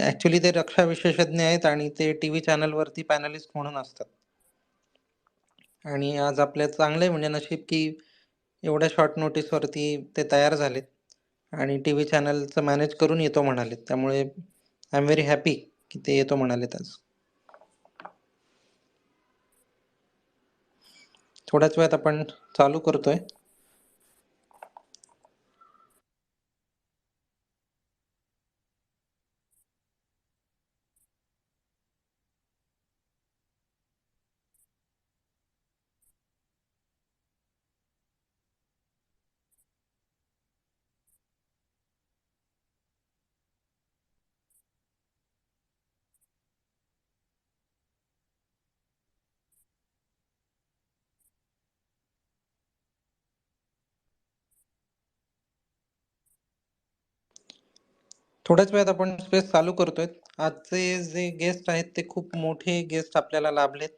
Actually ते रक्षा विशेषज्ञ आहेत आणि ते टीव्ही चॅनलवरती पॅनलिस्ट म्हणून असतात. आणि आज आपल्या चांगलं म्हणजे नशीब की एवढ्या शॉर्ट नोटीसवरती ते तयार झालेत आणि टीव्ही चॅनलचं मॅनेज करून येतो म्हणालेत. त्यामुळे आय एम व्हेरी हॅपी की ते येतो म्हणालेत आज. थोड्याच वेळात आपण चालू करतोय. थोड्याच वेळात आपण स्पेस चालू करतोय. आजचे जे गेस्ट आहेत ते खूप मोठे गेस्ट आपल्याला लाभलेत.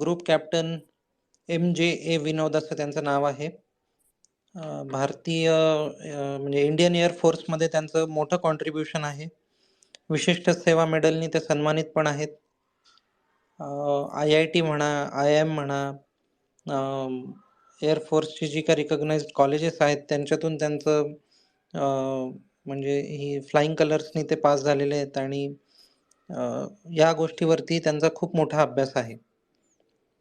ग्रुप कॅप्टन MJA विनोद असं त्यांचं नाव आहे. भारतीय म्हणजे इंडियन एअरफोर्समध्ये त्यांचं मोठं कॉन्ट्रीब्युशन आहे. विशिष्ट सेवा मेडलनी ते सन्मानित पण आहेत. IIT म्हणा, IIM म्हणा, एअरफोर्सची जी काही रिकग्नाइज्ड कॉलेजेस आहेत त्यांच्यातून त्यांचं म्हणजे ही फ्लाइंग कलर्सनी ते पास झालेले आहेत आणि या गोष्टीवरती त्यांचा खूप मोठा अभ्यास आहे.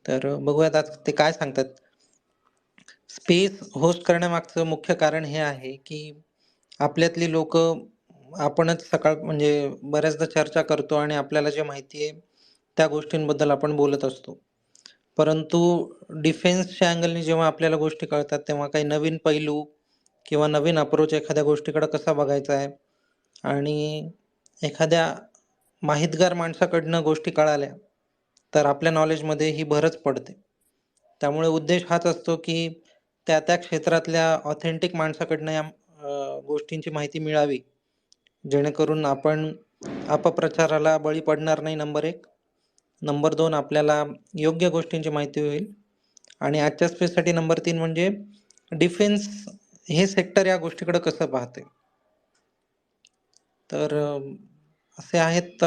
तर बघूयात आज ते काय सांगतात. स्पेस होस्ट करण्यामागचं मुख्य कारण हे आहे की आपल्यातली लोक आपणच सकाळ म्हणजे बऱ्याचदा चर्चा करतो आणि आपल्याला जे माहिती आहे त्या गोष्टींबद्दल आपण बोलत असतो. परंतु डिफेन्सच्या अँगलने जेव्हा आपल्याला गोष्टी कळतात तेव्हा काही नवीन पैलू किंवा नवीन अप्रोच एखाद्या गोष्टीकडे कसा बघायचा आहे आणि एखाद्या माहितगार माणसाकडनं गोष्टी कळाल्या तर आपल्या नॉलेजमध्ये ही भरच पडते. त्यामुळे उद्देश हाच असतो की त्या त्या क्षेत्रातल्या ऑथेंटिक माणसाकडनं या गोष्टींची माहिती मिळावी, जेणेकरून आपण अपप्रचाराला बळी पडणार नाही. नंबर 1. नंबर 2, आपल्याला योग्य गोष्टींची माहिती होईल. आणि आजच्या स्पेससाठी नंबर 3 म्हणजे डिफेन्स हे सेक्टर या गोष्टीकडे कसं पाहते. तर असे आहेत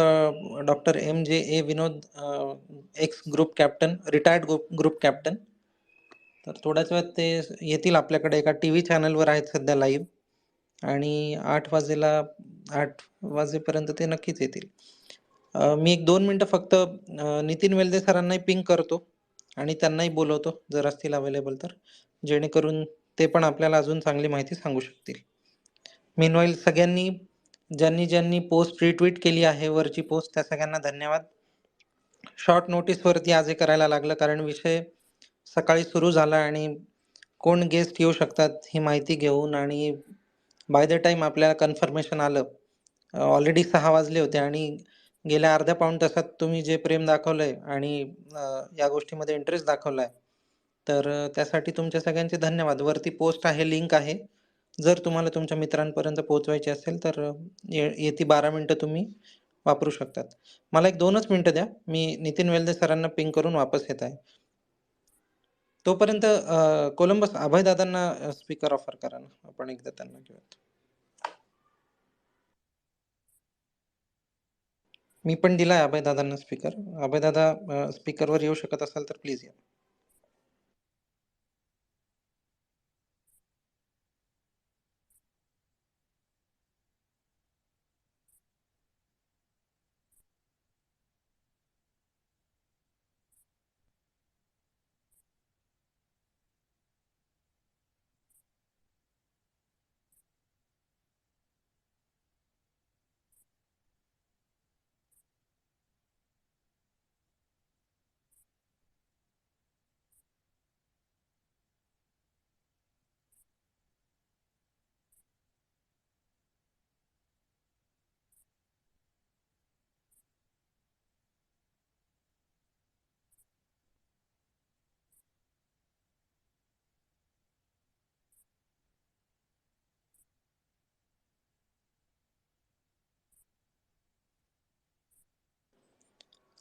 doctor MJA Vinod, ex group captain, retired group captain. तर थोड्याच वेळात ते येतील आपल्याकडे. एका टीव्ही चॅनलवर आहेत सध्या लाईव्ह आणि 8 वाजेपर्यंत ते नक्कीच येतील. मी 1-2 मिनिटं फक्त नितीन वेल्दे सरांनाही पिंग करतो आणि त्यांनाही बोलवतो जर असतील अवेलेबल तर, जेणेकरून ते पण आपल्याला अजून चांगली माहिती सांगू शकतील. मीनवाईल सगळ्यांनी ज्यांनी ज्यांनी पोस्ट रिट्विट केली आहे वरची पोस्ट, त्या सगळ्यांना धन्यवाद. शॉर्ट नोटीसवरती आज हे करायला लागलं कारण विषय सकाळी सुरू झाला आणि कोण गेस्ट येऊ शकतात ही माहिती घेऊन, आणि बाय द टाइम आपल्याला कन्फर्मेशन आलं ऑलरेडी 6 वाजले होते. आणि गेल्या अर्ध्या पाऊण तासात तुम्ही जे प्रेम दाखवलंय आणि या गोष्टीमध्ये इंटरेस्ट दाखवलाय, तर त्यासाठी तुमच्या सगळ्यांचे धन्यवाद. वरती पोस्ट आहे, लिंक आहे. जर तुम्हाला तुमच्या मित्रांपर्यंत पोहोचवायची असेल तर येती 12 मिनिटं तुम्ही वापरू शकतात. मला 1-2च मिनिटं द्या, मी नितीन वेल्दे सरांना पिंग करून वापस येत आहे. तोपर्यंत कोलंबस अभयदादांना स्पीकर ऑफर करा ना, आपण एकदा त्यांना घेऊयात. मी पण दिलाय अभयदादांना स्पीकर. अभयदादा स्पीकरवर येऊ शकत असाल तर प्लीज या.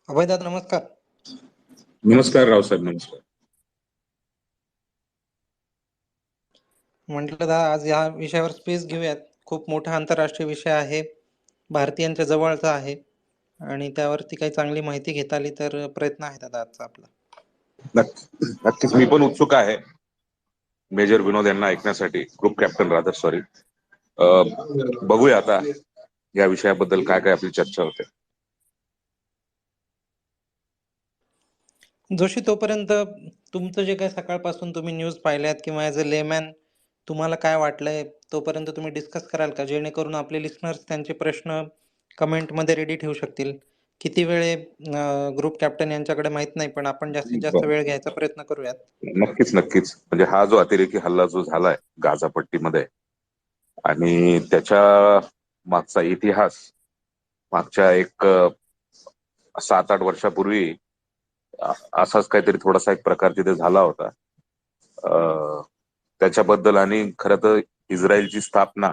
अभयदादा नमस्कार. नमस्कार रावसाहेब, नमस्कार. म्हटलं दादा आज या विषयावर स्पेस घेऊयात. खूप मोठा आंतरराष्ट्रीय विषय आहे, भारतीयांच्या जवळचा आहे आणि त्यावरती काही चांगली माहिती घेता आली तर प्रयत्न आहे दादा आजचा आपला. नक्कीच मी पण उत्सुक आहे मेजर विनोद यांना ऐकण्यासाठी, ग्रुप कॅप्टन रादर सॉरी. बघूया आता या विषयाबद्दल काय काय आपली चर्चा होते. जोशी, तोपर्यंत तुमचं जे काही सकाळपासून तुम्ही न्यूज पाहिल्यात किंवा ॲज अ लेमॅन तुम्हाला काय वाटलंय तोपर्यंत तुम्ही डिस्कस कराल का, जेणेकरून आपले लिस्नर्स त्यांचे प्रश्न कमेंटमध्ये रेडी ठेवू शकतील. किती वेळ ग्रुप कॅप्टन यांच्याकडे माहित नाही, पण आपण जास्तीत जास्त वेळ घ्यायचा प्रयत्न करूयात. नक्कीच नक्कीच. म्हणजे हा जो अतिरेकी हल्ला जो झालाय गाझा पट्टीमध्ये आणि त्याच्या मागचा इतिहास, मागच्या एक 7-8 वर्षापूर्वी असाच काहीतरी थोडासा एक प्रकार तिथे झाला होता. त्याच्याबद्दल आणि खरं तर इस्रायलची स्थापना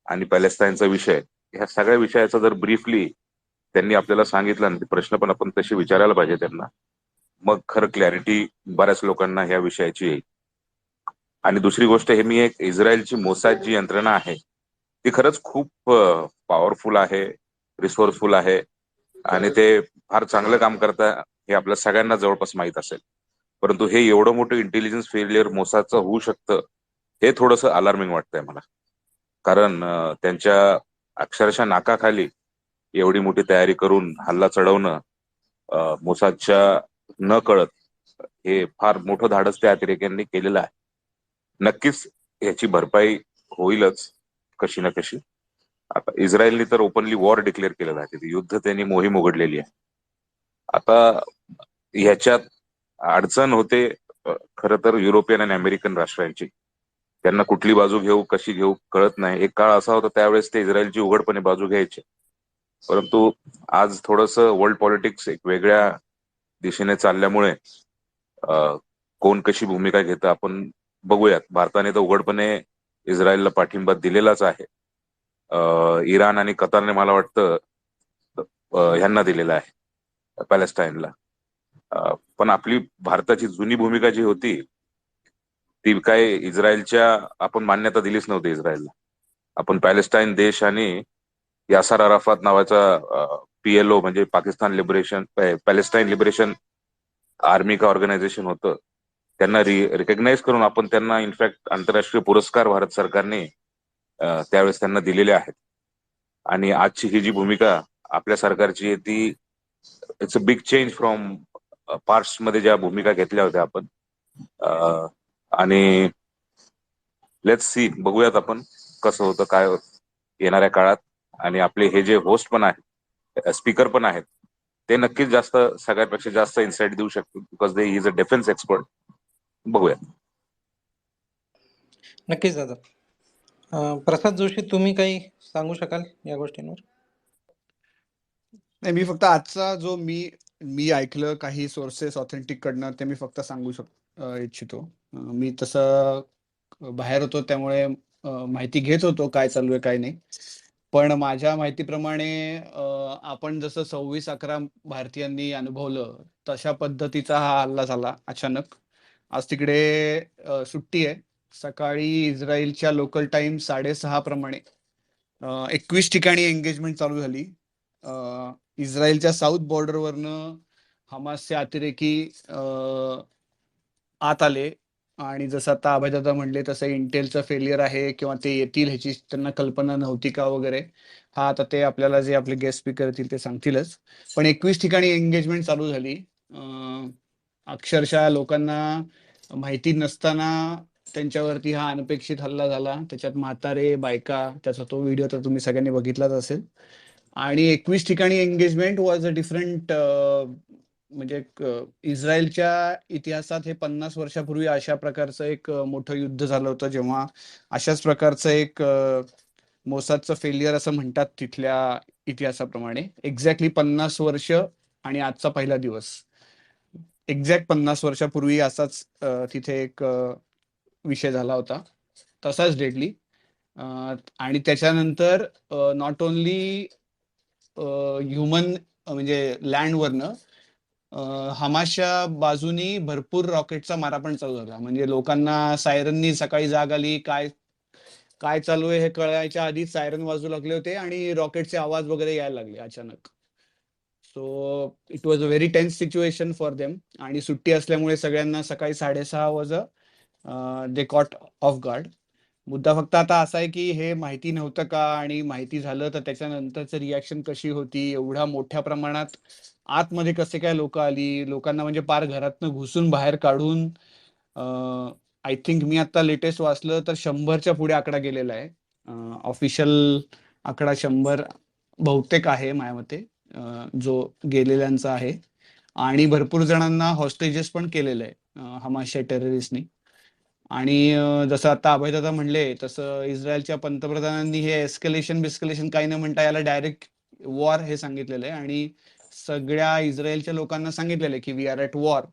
आणि पॅलेस्टाईनचा विषय, ह्या सगळ्या विषयाचा जर ब्रीफली त्यांनी आपल्याला सांगितलं आणि प्रश्न पण आपण तसे विचारायला पाहिजे त्यांना, मग खरं क्लॅरिटी बऱ्याच लोकांना ह्या विषयाची येईल. आणि दुसरी गोष्ट, हे मी एक इस्रायलची मोसाद जी यंत्रणा आहे ती खरंच खूप पॉवरफुल आहे, रिसोर्सफुल आहे आणि ते फार चांगलं काम करता हे आपल्या सगळ्यांना जवळपास माहीत असेल. परंतु हे एवढं मोठं इंटेलिजन्स फेलियर मोसादचं होऊ शकतं हे थोडंसं अलार्मिंग वाटतंय मला. कारण त्यांच्या अक्षरशः नाकाखाली एवढी मोठी तयारी करून हल्ला चढवणं मोसादच्या न कळत, हे फार मोठं धाडस त्या अतिरेक्यांनी केलेलं आहे. नक्कीच याची भरपाई होईलच कशी ना कशी. आता इस्रायलने तर ओपनली वॉर डिक्लेअर केलेलं आहे, तिथे युद्ध त्यांनी मोहीम उघडलेली आहे. आता ह्याच्यात अडचण होते खरं तर युरोपियन आणि अमेरिकन राष्ट्रांची. त्यांना कुठली बाजू घेऊ कशी घेऊ कळत नाही. एक काळ असा होता त्यावेळेस ते इस्रायलची उघडपणे बाजू घ्यायचे, परंतु आज थोडंसं वर्ल्ड पॉलिटिक्स एक वेगळ्या दिशेने चालल्यामुळे कोण कशी भूमिका घेतं आपण बघूयात. भारताने तर उघडपणे इस्रायलला पाठिंबा दिलेलाच आहे. इराण आणि कतारने मला वाटतं ह्यांना दिलेला आहे, पॅलेस्टाईनला. पण आपली भारताची जुनी भूमिका जी होती ती काय इस्रायलच्या, आपण मान्यता दिलीच नव्हती इस्रायलला. आपण पॅलेस्टाईन देश आणि यासर अराफात नावाचा PLO म्हणजे Pakistan liberation Palestine liberation army का ऑर्गनायझेशन होतं, त्यांना रिकग्नाइज करून आपण त्यांना इनफॅक्ट आंतरराष्ट्रीय पुरस्कार भारत सरकारने त्यावेळेस त्यांना दिलेले आहेत. आणि आजची ही जी भूमिका आपल्या सरकारची आहे ती it's a big change from parts मध्ये ज्या भूमिका घेतल्या होत्या आपण. आणि लेट्स सी, बघूयात आपण कसं होतं काय येणाऱ्या काळात. आणि आपले हे जे होस्ट पण आहेत, स्पीकर पण आहेत, ते नक्कीच जास्त, सगळ्यापेक्षा जास्त इन्साइट देऊ शकतील because they is a defence expert. बघूया. नक्कीच दादा. प्रसाद जोशी, तुम्ही काही सांगू शकाल या गोष्टींवर? नाही, मी फक्त आजचा जो मी ऐकलं काही सोर्सेस ऑथेंटिक कडनं, ते मी फक्त सांगू इच्छितो. मी तसं बाहेर होतो त्यामुळे माहिती घेत होतो काय चालू आहे काय नाही. पण माझ्या माहितीप्रमाणे आपण जसं 26/11 भारतीयांनी अनुभवलं तशा पद्धतीचा हा हल्ला झाला अचानक. आज तिकडे सुट्टी आहे. सकाळी इस्रायलच्या लोकल टाइम 6:30 प्रमाणे 21 ठिकाणी एंगेजमेंट चालू झाली. इस्रायलच्या साऊथ बॉर्डरवरनं हमासचे अतिरेकी आत आले आणि जसं आता अभयदादा म्हणले तसं इंटेलचं फेलियर आहे किंवा ते येतील ह्याची त्यांना कल्पना नव्हती का वगैरे, हा आता ते आपल्याला जे आपले गेस्ट स्पीकर येतील ते सांगतीलच. पण 21 ठिकाणी एंगेजमेंट चालू झाली. अक्षरशः लोकांना माहिती नसताना त्यांच्यावरती हा अनपेक्षित हल्ला झाला. त्याच्यात म्हातारे, बायका, त्याचा तो व्हिडिओ तर तुम्ही सगळ्यांनी बघितलाच असेल. आणि 21 ठिकाणी एंगेजमेंट वॉज अ डिफरंट, म्हणजे इस्रायलच्या इतिहासात हे 50 वर्षापूर्वी अशा प्रकारचं एक मोठं युद्ध झालं होतं, जेव्हा अशाच प्रकारचं एक मोसादचं फेलियर असं म्हणतात तिथल्या इतिहासाप्रमाणे. एक्झॅक्टली 50 वर्ष आणि आजचा पहिला दिवस, एक्झॅक्ट 50 वर्षापूर्वी असाच तिथे एक विषय झाला होता, तसाच डेडली. आणि त्याच्यानंतर नॉट ओनली ह्युमन म्हणजे लँडवरनं हमासच्या बाजूनी भरपूर रॉकेटचा मारा पण चालू झाला. म्हणजे लोकांना सायरननी सकाळी जाग आली, काय काय चालू आहे हे कळायच्या आधी सायरन वाजू लागले होते आणि रॉकेटचे आवाज वगैरे यायला लागले अचानक. So it was a very tense situation for them. आणि सुट्टी असल्यामुळे सगळ्यांना सकाळी 6:30 वाजता दे कॉट ऑफ गार्ड. मुद्दा फक्त आता असा आहे की हे माहिती नव्हतं का, आणि माहिती झालं तर त्याच्यानंतरचं रिॲक्शन कशी होती, एवढ्या मोठ्या प्रमाणात आतमध्ये कसे काय लोक आली, लोकांना म्हणजे पार घरातनं घुसून बाहेर काढून. आय थिंक मी आता लेटेस्ट वाचलं तर 100च्या पुढे आकडा गेलेला आहे. ऑफिशियल आकडा 100 बहुतेक आहे माझ्या मते, जो गेलेल्यांचा आहे. आणि भरपूर जणांना हॉस्टेजेस पण केलेलं आहे हमासच्या टेररिस्टनी. आणि जसं आता अभयदादा म्हणले तसं इस्रायलच्या पंतप्रधानांनी हे एस्केलेशन बिस्केलेशन काही न म्हणता याला डायरेक्ट वॉर हे सांगितलेलं आहे. आणि सगळ्या इस्रायलच्या लोकांना सांगितलेलं आहे की वी आर ॲट वॉर.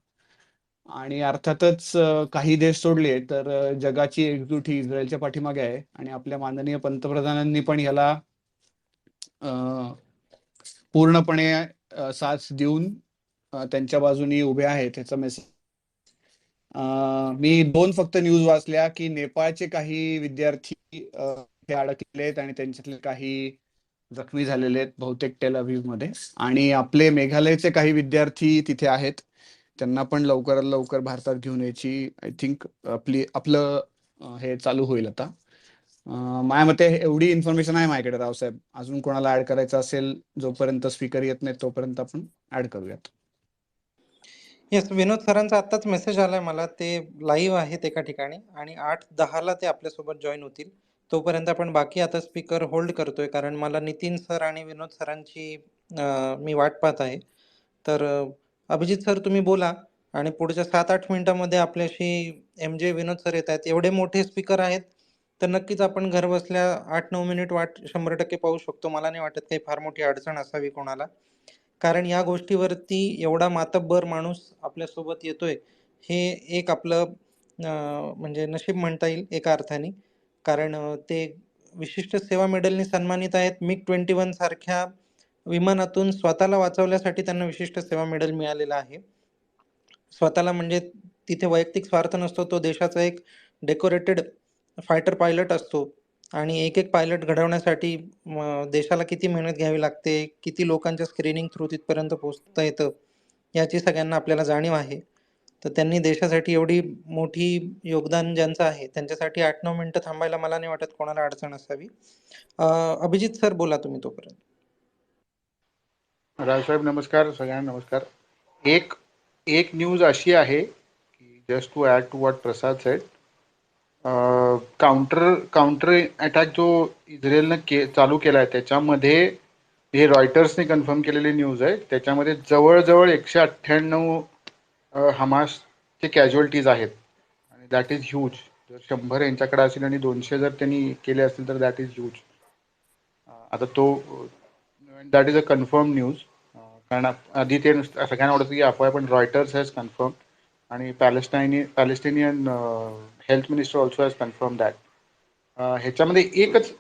आणि अर्थातच काही देश सोडले तर जगाची एकजूट ही इस्रायलच्या पाठीमागे आहे. आणि आपल्या माननीय पंतप्रधानांनी पण ह्याला पूर्णपणे साथ देऊन त्यांच्या बाजूनी उभे आहेत ह्याचा मेसेज. मी 2 फक्त न्यूज वाचल्या की नेपाळचे काही विद्यार्थी हे अडकलेले आहेत आणि त्यांच्यातले काही जखमी झालेले आहेत बहुतेक टेल अवीवमध्ये. आणि आपले मेघालयचे काही विद्यार्थी तिथे आहेत, त्यांना पण लवकरात लवकर भारतात घेऊन यायची आय थिंक आपलं हे चालू होईल आता. माझ्या मते एवढी इन्फॉर्मेशन आहे माझ्याकडे रावसाहेब. अजून कोणाला ऍड करायचं असेल, जोपर्यंत स्पीकर येत नाही तोपर्यंत आपण ऍड करूयात. येस, विनोद सरांचा आत्ताच मेसेज आलाय मला. ते लाईव्ह आहेत एका ठिकाणी आणि 8:10ला ते आपल्यासोबत जॉईन होतील. तोपर्यंत आपण बाकी आता स्पीकर होल्ड करतोय, कारण मला नितीन सर आणि विनोद सरांची मी वाट पाहत आहे. तर अभिजित सर तुम्ही बोला, आणि पुढच्या 7-8 मिनिटांमध्ये आपल्याशी MJ विनोद सर येत आहेत. एवढे मोठे स्पीकर आहेत तर नक्कीच आपण घर बसल्या 8-9 मिनिट वाट 100% पाहू शकतो. मला नाही वाटत काही फार मोठी अडचण असावी कोणाला, कारण या गोष्टीवरती एवढा मातब्बर माणूस आपल्यासोबत येतोय हे एक आपलं म्हणजे नशीब म्हणता येईल एका अर्थाने. कारण ते विशिष्ट सेवा मेडलनी सन्मानित आहेत. MiG-21 सारख्या विमानातून स्वतःला वाचवल्यासाठी त्यांना विशिष्ट सेवा मेडल मिळालेलं आहे. स्वतःला म्हणजे तिथे वैयक्तिक स्वार्थ नसतो, तो देशाचा एक डेकोरेटेड फायटर पायलट असतो. आणि एक एक पायलट घडवण्यासाठी देशाला किती मेहनत घ्यावी लागते, किती लोकांच्या स्क्रीनिंग थ्रू तिथपर्यंत पोहोचता येतं, याची सगळ्यांना आपल्याला जाणीव आहे. तर त्यांनी देशासाठी एवढी मोठी योगदान ज्यांचं आहे त्यांच्यासाठी 8-9 मिनिटं थांबायला मला नाही वाटत कोणाला अडचण असावी. अभिजित सर बोला तुम्ही तोपर्यंत. राजसाहेब नमस्कार, सगळ्यांना नमस्कार. एक न्यूज अशी आहे की just to add to what Prasad said, counter attack जो इस्रायलनं चालू केला आहे त्याच्यामध्ये, हे रॉयटर्सने कन्फर्म केलेली न्यूज आहे, त्याच्यामध्ये जवळजवळ 198 हमासचे कॅज्युअल्टीज आहेत. आणि दॅट इज ह्यूज. जर 100 यांच्याकडे असेल आणि 200 जर त्यांनी केले असतील तर दॅट इज ह्यूज. आता तो that is a confirm news. कारण आधी ते सगळ्यांना आवडतं की अफवा, पण रॉयटर्स हॅज कन्फर्म आणि Palestinian health minister also has confirm that. ह्याच्यामध्ये एकच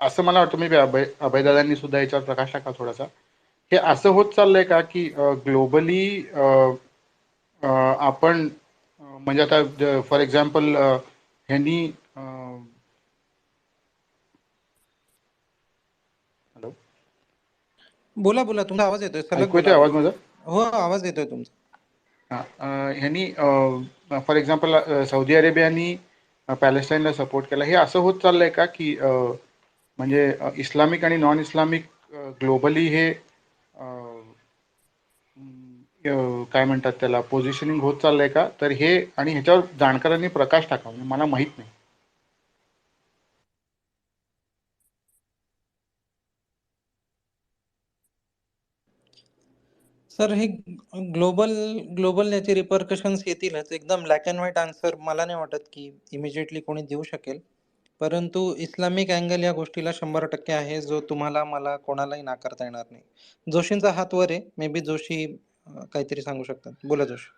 असं मला वाटतं, मी अभयदादांनी सुद्धा याच्यावर प्रकाश टाकला थोडासा, हे असं होत चाललंय का की ग्लोबली आपण म्हणजे आता फॉर एक्झाम्पल ह्यांनी हॅलो बोला बोला, तुमचा आवाज येतोय, सलग ऐकू बोला, येतोय आवाज माझा? हो आवाज येतोय तुमचा. ह्यांनी फॉर एक्झाम्पल सौदी अरेबियानी पॅलेस्टाईनला सपोर्ट केला. हे असं होत चाललंय का की म्हणजे इस्लामिक आणि नॉन इस्लामिक ग्लोबली हे काय म्हणतात त्याला, पोझिशनिंग होत चाललंय का? तर हे, आणि ह्याच्यावर जाणकारांनी प्रकाश टाकावा, म्हणजे मला माहीत नाही. सर हे ग्लोबल याचे रिपरकशन्स येतीलच. एकदम ब्लॅक अँड व्हाईट आन्सर मला नाही वाटत की इमिजिएटली कोणी देऊ शकेल, परंतु इस्लामिक अँगल या गोष्टीला 100% आहे, जो तुम्हाला मला कोणालाही नाकारता येणार नाही. जोशींचा हात वर आहे, मे बी जोशी काहीतरी सांगू शकतात. बोला जोशी.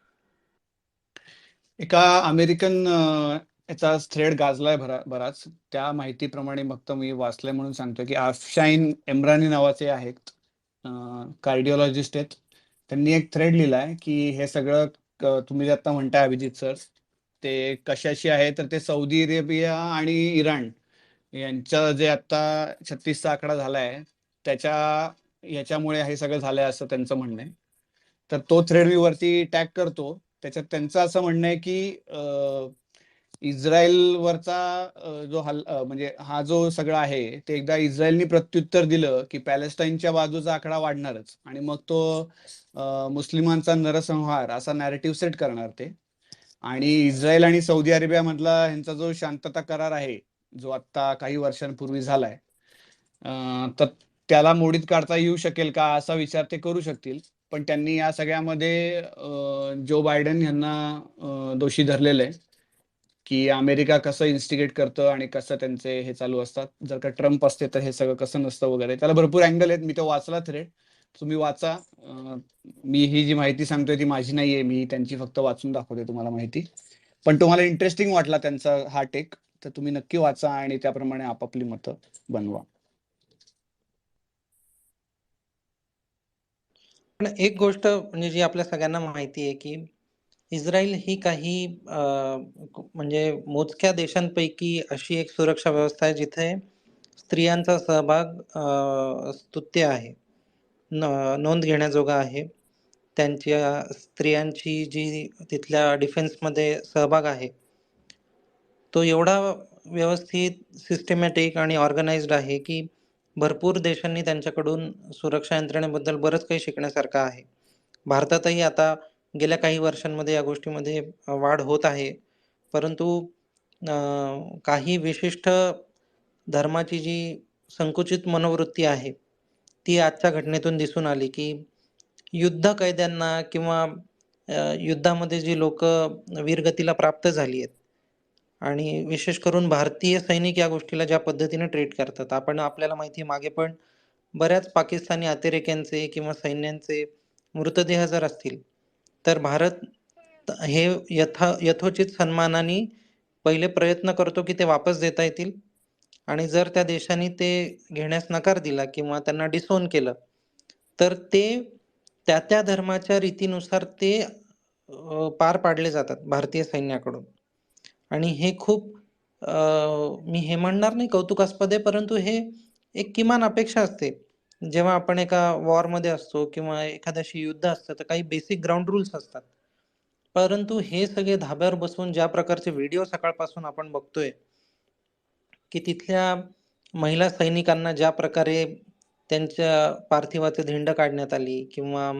एका अमेरिकन याचा थ्रेड गाजलाय बराच. त्या माहितीप्रमाणे फक्त मी वाचलंय म्हणून सांगतोय की अफशाईन एम्रानी नावाचे आहेत कार्डिओलॉजिस्ट आहेत. त्यांनी एक थ्रेड लिहिलाय की हे सगळं तुम्ही जे आता म्हणताय अभिजित सर, ते कशाशी आहे, तर ते सौदी अरेबिया आणि इराण यांचा जे आता 36चा आकडा झालाय याच्यामुळे हे सगळं झालंय असं त्यांचं म्हणणं आहे. तर तो थ्रेड मी वरती टॅग करतो. त्याच्यात त्यांचं असं म्हणणं आहे की इस्रायलवरचा म्हणजे हा जो सगळा आहे ते एकदा इस्रायलनी प्रत्युत्तर दिलं की पॅलेस्टाईनच्या बाजूचा आकडा वाढणारच आणि मग तो मुस्लिमांचा नरसंहार असा नॅरेटिव्ह सेट करणार ते. आणि इस्रायल आणि सौदी अरेबियामधला ह्यांचा जो शांतता करार आहे जो आता काही वर्षांपूर्वी झालाय, तर त्याला मोडीत काढता येऊ शकेल का असा विचार ते करू शकतील. पण त्यांनी या सगळ्यामध्ये जो बायडन यांना दोषी धरलेलं आहे की अमेरिका कसं इन्स्टिगेट करतं आणि कसं त्यांचे हे चालू असतात. जर का ट्रम्प असते तर हे सगळं कसं नसतं वगैरे. त्याला भरपूर अँगल आहेत. मी तो वाचला थ्रेड, तुम्ही वाचा. मी ही जी माहिती सांगतोय ती माझी नाहीये, मी त्यांची फक्त वाचून दाखवते तुम्हाला माहिती. पण तुम्हाला इंटरेस्टिंग वाटला त्यांचा हा टेक तर तुम्ही नक्की वाचा आणि त्याप्रमाणे आपापली मतं बनवा. पण एक गोष्ट म्हणजे जी आपल्या सगळ्यांना माहिती आहे की इस्रायल ही काही म्हणजे मोजक्या देशांपैकी अशी एक सुरक्षा व्यवस्था आहे जिथे स्त्रियांचा सहभाग स्तुत्य आहे, नोंद घेण्याजोगा आहे. त्यांच्या स्त्रियांची जी तिथल्या डिफेन्समध्ये सहभाग आहे तो एवढा व्यवस्थित, सिस्टमॅटिक आणि ऑर्गनाइज्ड आहे की भरपूर देशांनी त्यांच्याकडून सुरक्षा यंत्रणेबद्दल बरंच काही शिकण्यासारखं आहे. भारतातही आता गेल्या काही वर्षांमध्ये या गोष्टीमध्ये वाढ होत आहे. परंतु काही विशिष्ट धर्माची जी संकुचित मनोवृत्ती आहे ती आजच्या घटनेतून दिसून आली की युद्ध कैद्यांना किंवा युद्धामध्ये जी लोक वीरगतीला प्राप्त झाली आहेत आणि विशेष करून भारतीय सैनिक या गोष्टीला ज्या पद्धतीने ट्रीट करतात, आपल्याला माहिती आहे मागे पण बऱ्याच पाकिस्तानी अतिरेक्यांचे किंवा सैन्यांचे मृतदेह जर असतील तर भारत हे यथोचित सन्मानाने पहिले प्रयत्न करतो की ते वापस देता येतील आणि जर त्या देशाने ते घेण्यास नकार दिला किंवा त्यांना डिसोन केलं तर ते त्या धर्माच्या रीतीनुसार ते पार पाडले जातात भारतीय सैन्याकडून. आणि हे खूप मी हे म्हणणार नाही कौतुकास्पद आहे, परंतु हे एक किमान अपेक्षा असते. जेव्हा आपण एका वॉरमध्ये असतो किंवा एखाद्याशी युद्ध असतं तर काही बेसिक ग्राउंड रूल्स असतात. परंतु हे सगळे धाब्यावर बसून ज्या प्रकारचे व्हिडिओ सकाळपासून आपण बघतोय की तिथल्या महिला सैनिकांना ज्या प्रकारे त्यांच्या पार्थिवाचे धिंड काढण्यात आली किंवा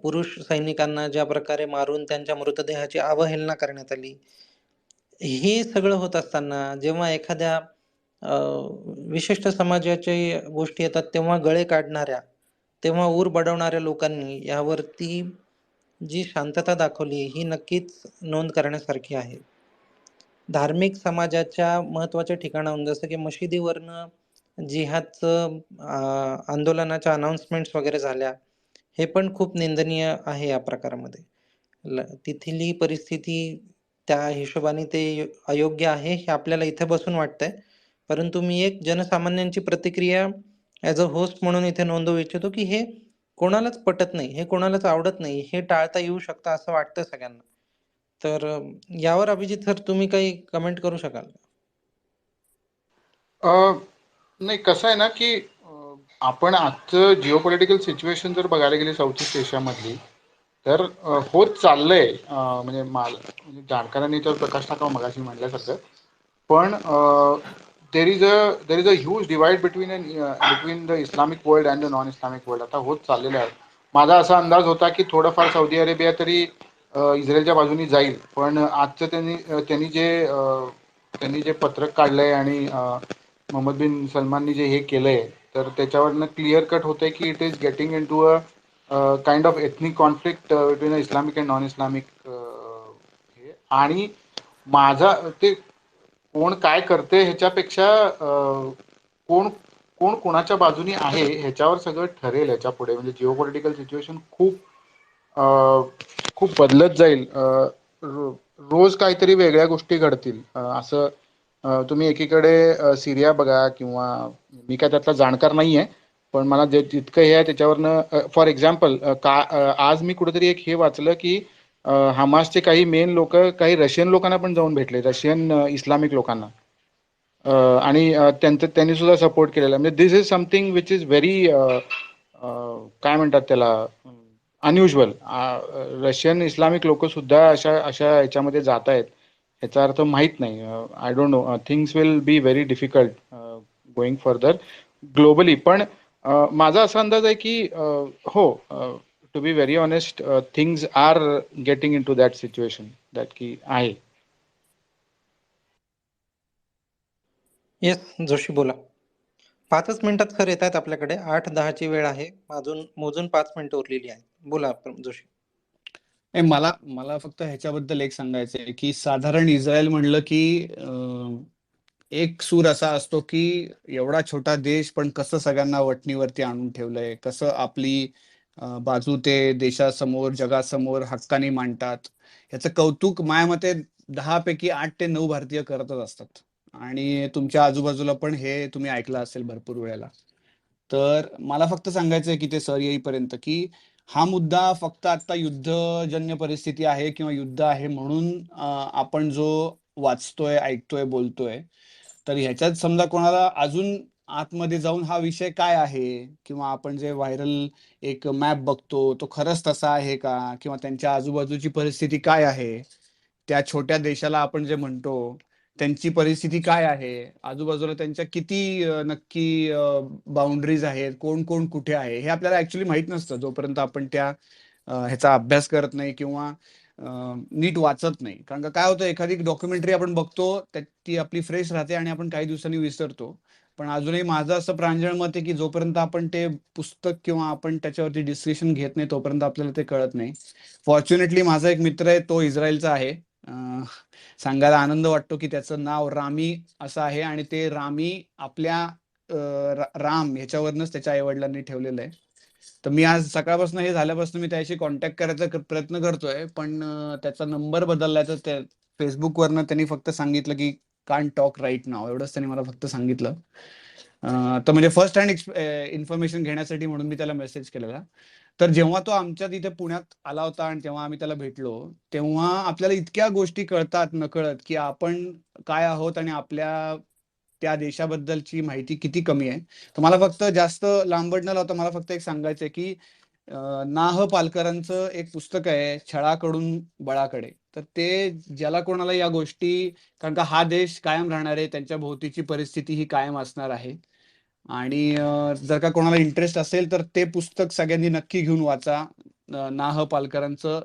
पुरुष सैनिकांना ज्या प्रकारे मारून त्यांच्या मृतदेहाची अवहेलना करण्यात आली, हे सगळं होत असताना जेव्हा एखाद्या विशिष्ट समाजाच्या गोष्टी येतात तेव्हा गळे काढणाऱ्या, तेव्हा ऊर बडवणाऱ्या लोकांनी यावरती जी शांतता दाखवली ही नक्कीच नोंद करण्यासारखी आहे. धार्मिक समाजाच्या महत्त्वाच्या ठिकाणाहून जसं की मशिदीवरनं जिहादचं आंदोलनाच्या अनाउन्समेंट्स वगैरे झाल्या, हे पण खूप निंदनीय आहे या प्रकारामध्ये. तिथली परिस्थिती त्या हिशोबाने ते अयोग्य आहे हे आपल्याला इथे बसून वाटतंय. परंतु मी एक जनसामान्यांची प्रतिक्रिया ॲज अ होस्ट म्हणून इथे नोंदवू इच्छितो की हे कोणालाच पटत नाही, हे कोणालाच आवडत नाही, हे टाळता येऊ शकतं असं वाटतं सगळ्यांना. तर यावर अभिजित सर तुम्ही काही कमेंट करू शकाल? नाही, कसं आहे ना की आपण आजचं जिओपॉलिटिकल सिच्युएशन जर बघायला गेली साऊथ ईस्ट एशियामधली तर होत चाललंय, म्हणजे जाणकारांनी तर प्रकाश टाकावा मगाशी म्हटल्यासारखं. पण there is a huge divide between the Islamic world and the non Islamic world आता होत चाललेलं आहे. माझा असा अंदाज होता की थोडंफार सौदी अरेबिया तरी इस्रायलच्या बाजूनी जाईल, पण आजचं त्यांनी जे पत्रक काढलंय आणि मोहम्मद बिन सलमाननी जे हे केलंय तर त्याच्यावरनं क्लिअर कट होतंय की it is getting into a kind of ethnic conflict between Islamic and non Islamic. आणि माझा ते कोण काय करते ह्याच्यापेक्षा कोण कोण कोणाच्या बाजूनी आहे ह्याच्यावर सगळं ठरेल ह्याच्या पुढे. म्हणजे जिओपॉलिटिकल सिच्युएशन खूप बदलत जाईल. रोज काहीतरी वेगळ्या गोष्टी घडतील. असं तुम्ही एकीकडे सिरिया बघा किंवा मी काय त्यातला जाणकार नाही आहे, पण मला जे जितकं हे आहे त्याच्यावरनं फॉर एक्झाम्पल आज मी कुठेतरी एक हे वाचलं की हमासचे काही मेन लोक काही रशियन लोकांना पण जाऊन भेटले, रशियन इस्लामिक लोकांना, आणि त्यांनी सुद्धा सपोर्ट केलेला. म्हणजे this is something which is very काय म्हणतात त्याला, अनयुज्युअल. रशियन इस्लामिक लोक सुद्धा अशा अशा याच्यामध्ये जात आहेत, याचा अर्थ माहीत नाही. I don't know, things will be very difficult going further globally. पण माझा असा अंदाज आहे की हो, to be very honest, things are getting into that situation that की आहे. येस जोशी बोला. 5च मिनिटात सर येत आहेत आपल्याकडे, 8:10ची वेळ आहे, अजून मोजून 5 मिनिटं उरलेली आहेत. बोला जोशी. मला मला फक्त ह्याच्याबद्दल एक सांगायचं आहे की साधारण इस्रायल म्हणलं की एक सूर असा असतो की एवढा छोटा देश पण कसं सगळ्यांना वटणीवरती आणून ठेवलंय, कसं आपली बाजू ते देशासमोर जगासमोर हक्काने मांडतात. ह्याचं कौतुक माझ्या मते 10 पैकी 8 ते 9 भारतीय करतच असतात. आणि तुमच्या आजूबाजूला पण हे तुम्ही ऐकलं असेल भरपूर वेळेला. तर मला फक्त सांगायचं आहे की ते सर येईपर्यंत की हा मुद्दा फक्त आता युद्धजन्य परिस्थिती आहे किंवा युद्ध आहे म्हणून आपण जो वाचतोय, ऐकतोय, बोलतोय, तर ह्याच्यात समजा कोणाला अजून आतमध्ये जाऊन हा विषय काय आहे किंवा आपण जे व्हायरल एक मॅप बघतो तो खरंच तसा आहे का, किंवा त्यांच्या आजूबाजूची परिस्थिती काय आहे, त्या छोट्या देशाला आपण जे म्हणतो त्यांची परिस्थिती काय आहे, आजूबाजूला त्यांच्या किती नक्की बाउंड्रीज आहेत, कोण कोण कुठे आहे, हे आपल्याला ऍक्च्युली माहित नसतं जोपर्यंत आपण त्या ह्याचा अभ्यास करत नाही किंवा नीट वाचत नाही. कारण का काय होतं, एखादी डॉक्युमेंटरी आपण बघतो ती आपली फ्रेश राहते आणि आपण काही दिवसांनी विसरतो. पण अजूनही माझं असं प्रांजळ मत आहे की जोपर्यंत आपण ते पुस्तक किंवा आपण त्याच्यावरती डिस्कशन घेत नाही तोपर्यंत आपल्याला ते कळत नाही. फॉर्च्युनेटली माझा एक मित्र आहे, तो इस्रायलचा आहे. सांगायला आनंद वाटतो की त्याचं नाव रामी असं आहे आणि ते रामी आपल्या राम ह्याच्यावरनच त्याच्या आईवडिलांनी ठेवलेलं आहे. तर मी आज सकाळपासून हे झाल्यापासून मी त्याशी कॉन्टॅक्ट करायचा प्रयत्न करतोय, पण त्याचा नंबर बदललाय. तर त्या फेसबुकवरनं त्यांनी फक्त सांगितलं की कांट टॉक राईट नाव, एवढंच त्यांनी मला फक्त सांगितलं. तर म्हणजे फर्स्ट हँड इन्फॉर्मेशन घेण्यासाठी म्हणून मी त्याला मेसेज केलेला. तर जेव्हा तो आमच्या तिथे पुण्यात आला होता आणि तेव्हा आम्ही त्याला भेटलो, तेव्हा आपल्याला इतक्या गोष्टी कळतात नकळत की आपण काय आहोत आणि आपल्या त्या देशाबद्दलची माहिती किती कमी आहे. तर मला फक्त जास्त लांबड न लावता मला फक्त एक सांगायचंय की नाह पालकरांचं एक पुस्तक आहे, छळाकडून बळाकडे. तर ते ज्याला कोणाला या गोष्टी, कारण का हा देश कायम राहणार आहे, त्यांच्या भोवतीची परिस्थिती ही कायम असणार आहे. आणि जर का कोणाला इंटरेस्ट असेल तर ते पुस्तक सगळ्यांनी नक्की घेऊन वाचा. नाह पालकरांचं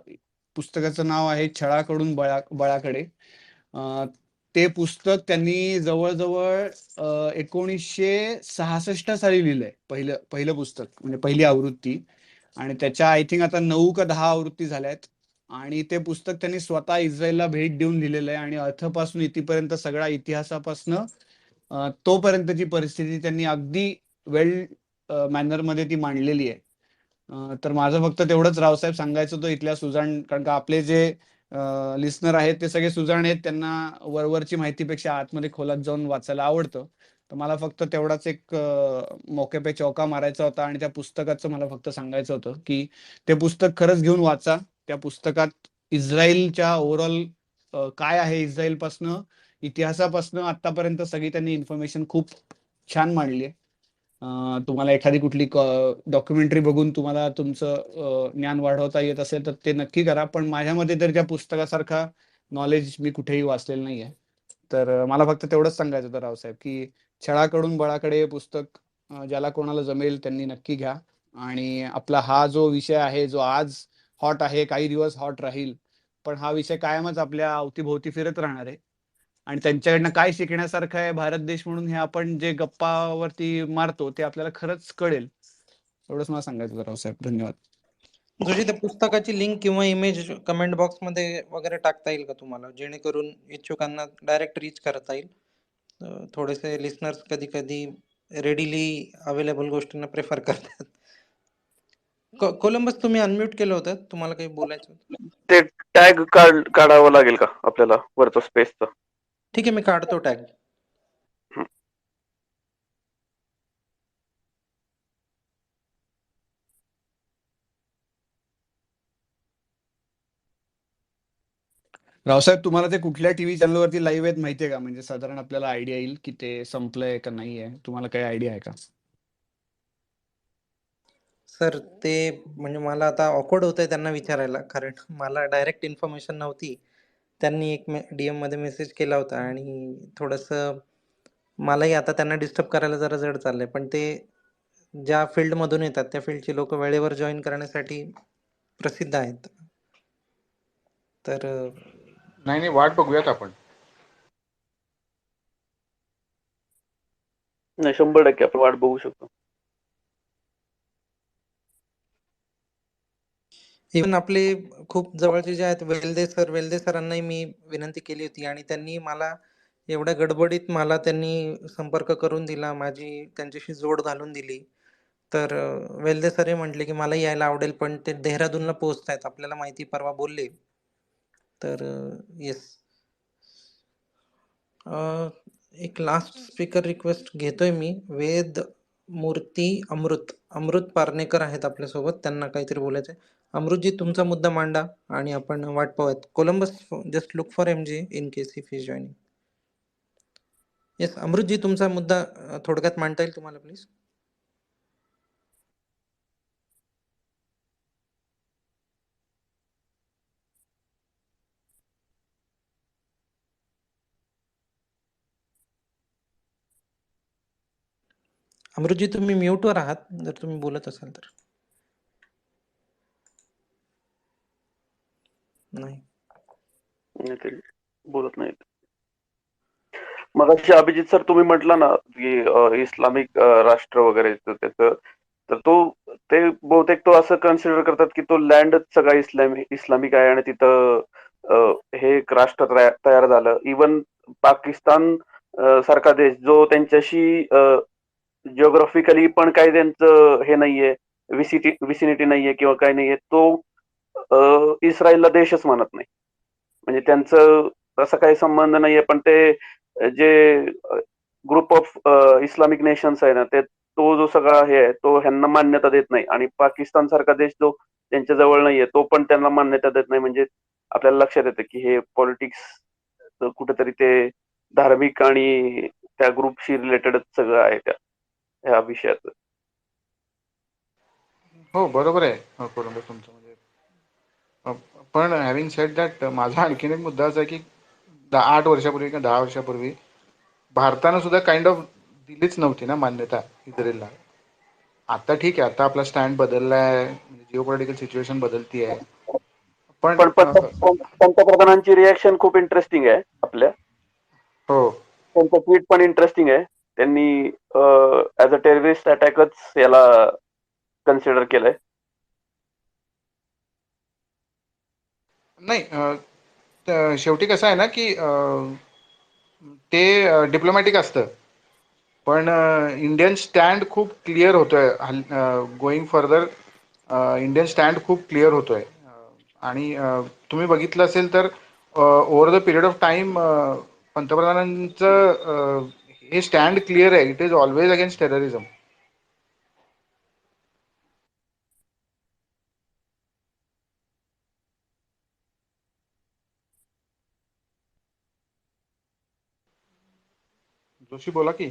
पुस्तकाचं नाव आहे छळाकडून बळाकडे. ते पुस्तक त्यांनी जवळजवळ 1966 साली लिहिलंय, पहिलं पहिलं पुस्तक, म्हणजे पहिली आवृत्ती. आणि त्याच्या आय थिंक आता 9 का 10 आवृत्ती झाल्यात. आणि ते पुस्तक त्यांनी स्वतः इस्रायलला भेट देऊन लिहिलेलं आहे आणि अर्थपासून इथपर्यंत सगळ्या इतिहासापासनं तोपर्यंतची परिस्थिती त्यांनी अगदी वेल मॅनर मध्ये ती मांडलेली आहे. तर माझं फक्त तेवढंच रावसाहेब सांगायचं होतं इथल्या सुजाण, कारण का आपले जे लिस्नर आहेत ते सगळे सुजाण आहेत, त्यांना वरवरची माहितीपेक्षा आतमध्ये खोलात जाऊन वाचायला आवडतं. तर मला फक्त तेवढाच एक मौके पे चौका मारायचा होता आणि त्या पुस्तकाचं मला फक्त सांगायचं होतं की ते पुस्तक खरंच घेऊन वाचा. त्या पुस्तकात इस्रायलच्या ओव्हरऑल काय आहे, इस्रायलपासनं इतिहासापासनं आतापर्यंत सगळी त्यांनी इन्फॉर्मेशन खूप छान मांडली आहे. तुम्हाला एखादी कुठली डॉक्युमेंटरी बघून तुम्हाला तुमचं ज्ञान वाढवता येत असेल तर ते नक्की करा. पण माझ्यामध्ये तर त्या पुस्तकासारखा नॉलेज मी कुठेही वाचलेलं नाहीये. तर मला फक्त तेवढंच सांगायचं होतं रावसाहेब की छळाकडून बळाकडे हे पुस्तक ज्याला कोणाला जमेल त्यांनी नक्की घ्या. आणि आपला हा जो विषय आहे, जो आज हॉट आहे, काही दिवस हॉट राहील, पण हा विषय कायमच आपल्या अवतीभोवती फिरत राहणार आहे. आणि त्यांच्याकडनं काय शिकण्यासारखं आहे भारत देश म्हणून हे आपण जे गप्पावरती मारतो ते आपल्याला खरंच कळेल. एवढंच मला सांगायचं होतं रावसाहेब. धन्यवाद. जोशी, त्या पुस्तकाची लिंक किंवा इमेज कमेंट बॉक्स मध्ये वगैरे टाकता येईल का तुम्हाला, जेणेकरून इच्छुकांना डायरेक्ट रीच करता येईल. थोडेसे लिस्नर्स कधी कधी रेडीली अवेलेबल गोष्टींना प्रेफर करतात. कोलंबस, तुम्ही अनम्यूट केलं होतं, तुम्हाला काही बोलायचं होतं? ते टॅग काढावं लागेल का आपल्याला वरचं स्पेसचं? ठीक आहे, मी काढतो टॅग. रावसाहेब, तुम्हाला ते कुठल्या टीव्ही चॅनलवरती लाईव्ह आहेत माहितीये का? म्हणजे साधारण आपल्याला आयडिया येईल की ते संपलंय का नाहीये. तुम्हाला काही आयडिया आहे का? सर ते म्हणजे मला आता ऑकवर्ड होतंय त्यांना विचारायला, कारण मला डायरेक्ट इन्फॉर्मेशन नव्हती. त्यांनी एक DM मध्ये मेसेज केला होता आणि थोडंसं मलाही आता त्यांना डिस्टर्ब करायला जरा जड चाललंय, पण ते ज्या फील्डमधून येतात त्या फील्डची लोक वेळेवर जॉईन करण्यासाठी प्रसिद्ध आहेत. तर नाही नाही, वाट बघूयात आपण. नाही, 100% आपण वाट बघू शकतो. इव्हन आपले खूप जवळचे जे आहेत वेल्दे सरांनाही मी विनंती केली होती आणि त्यांनी मला एवढ्या गडबडीत मला त्यांनी संपर्क करून दिला, माझी त्यांच्याशी जोड घालून दिली. तर वेल्दे सरही म्हटले की मला यायला आवडेल, पण ते देहरादूनला पोहोचतायत आपल्याला माहिती परवा बोलले. तर येस, एक लास्ट स्पीकर रिक्वेस्ट घेतोय मी. वेद मूर्ती अमृत पारनेकर आहेत आपल्यासोबत, त्यांना काहीतरी बोलायचंय. अमृतजी, तुमचा मुद्दा मांडा आणि आपण वाट पाहूयात. Columbus, just look for MJ in case if is joining. Yes Amrutji, तुमचा मुद्दा थोडक्यात मांडता येईल तुम्हाला प्लीज? अमृतजी, तुम्ही म्यूटवर आहात जर तुम्ही बोलत असाल तर. नाही. नाही, ते बोलत नाहीत. मगाशी अभिजित सर तुम्ही म्हटलं ना की इस्लामिक राष्ट्र वगैरे त्याचं, तर ते बहुतेक तो असं कन्सिडर करतात की तो लँडच सगळा इस्लामिक आहे आणि तिथं हे एक राष्ट्र तयार झालं. इवन पाकिस्तान सारखा देश जो त्यांच्याशी जिओग्राफिकली पण काही त्यांचं हे नाहीये, विसिनिटी नाहीये किंवा काही नाहीये, तो इस्रायलला देशच मानत नाही. म्हणजे त्यांचं तसा काही संबंध नाहीये, पण ते जे ग्रुप ऑफ इस्लामिक नेशन्स आहे ना, ते तो जो सगळा हे आहे तो ह्यांना मान्यता देत नाही. आणि पाकिस्तान सारखा देश जो त्यांच्या जवळ नाहीये तो पण त्यांना मान्यता देत नाही. म्हणजे आपल्याला लक्षात येतं की हे पॉलिटिक्स कुठेतरी ते धार्मिक आणि त्या ग्रुपशी रिलेटेडच सगळं आहे त्या ह्या विषयाचं. हो, बरोबर आहे कोलंबस तुमचं. म्हणजे पण हॅव्हिंग सेड दॅट, माझा आणखीन एक मुद्दा असा आहे की 8 वर्षापूर्वी किंवा 10 वर्षापूर्वी भारतानं सुद्धा काइंड ऑफ दिलीच नव्हती ना मान्यता इस्रायलला. आता ठीक आहे, आता आपला स्टँड बदललाय, जिओ पॉलिटिकल सिच्युएशन बदलती आहे. पण पण पंतप्रधानांची रिॲक्शन खूप इंटरेस्टिंग आहे आपल्या. हो, त्यांचं ट्विट पण इंटरेस्टिंग आहे. त्यांनी ऍज अ टेररिस्ट अटॅकच याला कन्सिडर केलंय. नाही, शेवटी कसं आहे ना की ते डिप्लोमॅटिक असतं, पण इंडियन स्टँड खूप क्लिअर होतोय. गोईंग फर्दर इंडियन स्टँड खूप क्लिअर होतोय. आणि तुम्ही बघितलं असेल तर over the period of time पंतप्रधानांचं हे स्टँड क्लिअर आहे. It is always against terrorism. Joshi बोला की.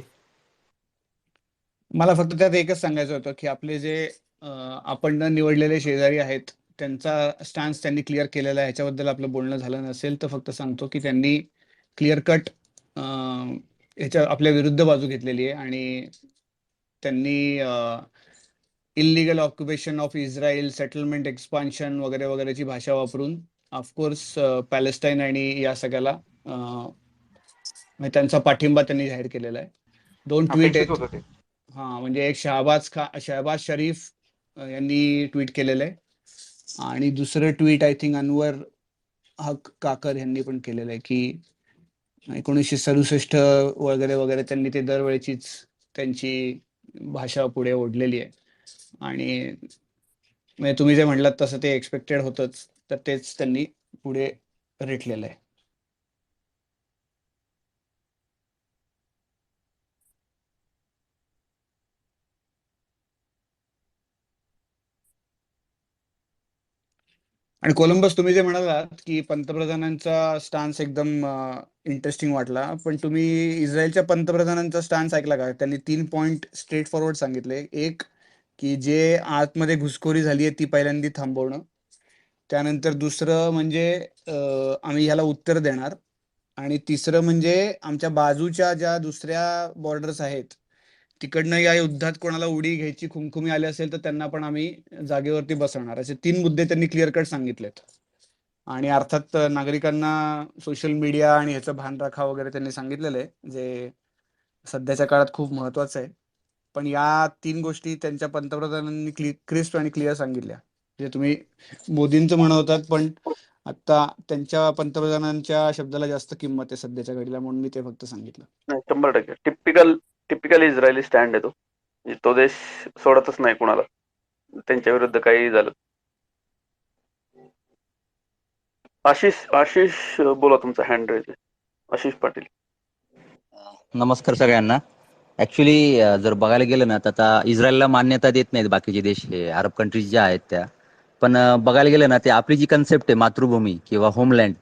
मला फक्त त्यात एकच सांगायचं होतं की आपले जे आपण न निवडलेले शेजारी आहेत त्यांचा स्टॅन्स त्यांनी क्लिअर केलेला आहे. ह्याच्याबद्दल आपलं बोलणं झालं नसेल तर फक्त सांगतो की त्यांनी क्लिअर कट ह्याच्या आपल्या विरुद्ध बाजू घेतलेली आहे आणि त्यांनी illegal occupation of Israel, settlement expansion वगैरे वगैरेची भाषा वापरून ऑफकोर्स पॅलेस्टाईन आणि या सगळ्याला म्हणजे त्यांचा पाठिंबा त्यांनी जाहीर केलेला आहे. 2 ट्विट अपेक्षित आहेत. होतं ते. म्हणजे एक शहबाज शरीफ यांनी ट्विट केलेलं आहे आणि दुसरं ट्विट आय थिंक अनवर हक काकर यांनी पण केलेलं आहे की 1967 वगैरे वगैरे त्यांनी ते दरवेळेचीच त्यांची भाषा पुढे ओढलेली आहे. आणि म्हणजे तुम्ही जे म्हणलात तसं ते एक्सपेक्टेड होतंच, तर तेच त्यांनी पुढे रेटलेलं आहे. आणि कोलंबस, तुम्ही जे म्हणालात की पंतप्रधानांचा स्टान्स एकदम इंटरेस्टिंग वाटला, पण तुम्ही इस्रायलच्या पंतप्रधानांचा स्टान्स ऐकला का? त्यांनी 3 पॉइंट स्ट्रेट फॉरवर्ड सांगितले. एक, की जे आतमध्ये घुसखोरी झाली आहे ती पहिल्यांदा थांबवणं. त्यानंतर दुसरं म्हणजे आम्ही ह्याला उत्तर देणार. आणि तिसरं म्हणजे आमच्या बाजूच्या ज्या दुसऱ्या बॉर्डर्स आहेत तिकडनं या युद्धात कोणाला उडी घ्यायची खुमखुमी आली असेल तर त्यांना पण आम्ही जागेवरती बसवणार. असे 3 मुद्दे त्यांनी क्लिअर कट सांगितलेत. आणि अर्थात नागरिकांना सोशल मीडिया आणि ह्याचं भान राखा वगैरे त्यांनी सांगितलेलं आहे, जे सध्याच्या काळात खूप महत्वाचं आहे. पण या 3 गोष्टी त्यांच्या पंतप्रधानांनी क्रिस्प आणि क्लिअर सांगितल्या. जे तुम्ही मोदींचं म्हणत होतात, पण आता त्यांच्या पंतप्रधानांच्या शब्दाला जास्त किंमत आहे सध्याच्या घडीला, म्हणून मी ते फक्त सांगितलं. नाही, 100% टिपिकल टिपिकल इस्रायली स्टँड आहे तो. म्हणजे तो देश सोडतच नाही कुणाला, त्यांच्या विरुद्ध काही झालं. आशिष आशिष बोला, तुमचा हँड रेज आहे. आशिष पाटील. नमस्कार सगळ्यांना. ऍक्च्युली जर बघायला गेलं ना तर आता इस्रायलला मान्यता देत नाहीत बाकीचे देश, हे अरब कंट्रीज ज्या आहेत त्या. पण बघायला गेलं ना ते आपली जी कन्सेप्ट आहे मातृभूमी किंवा होमलँड,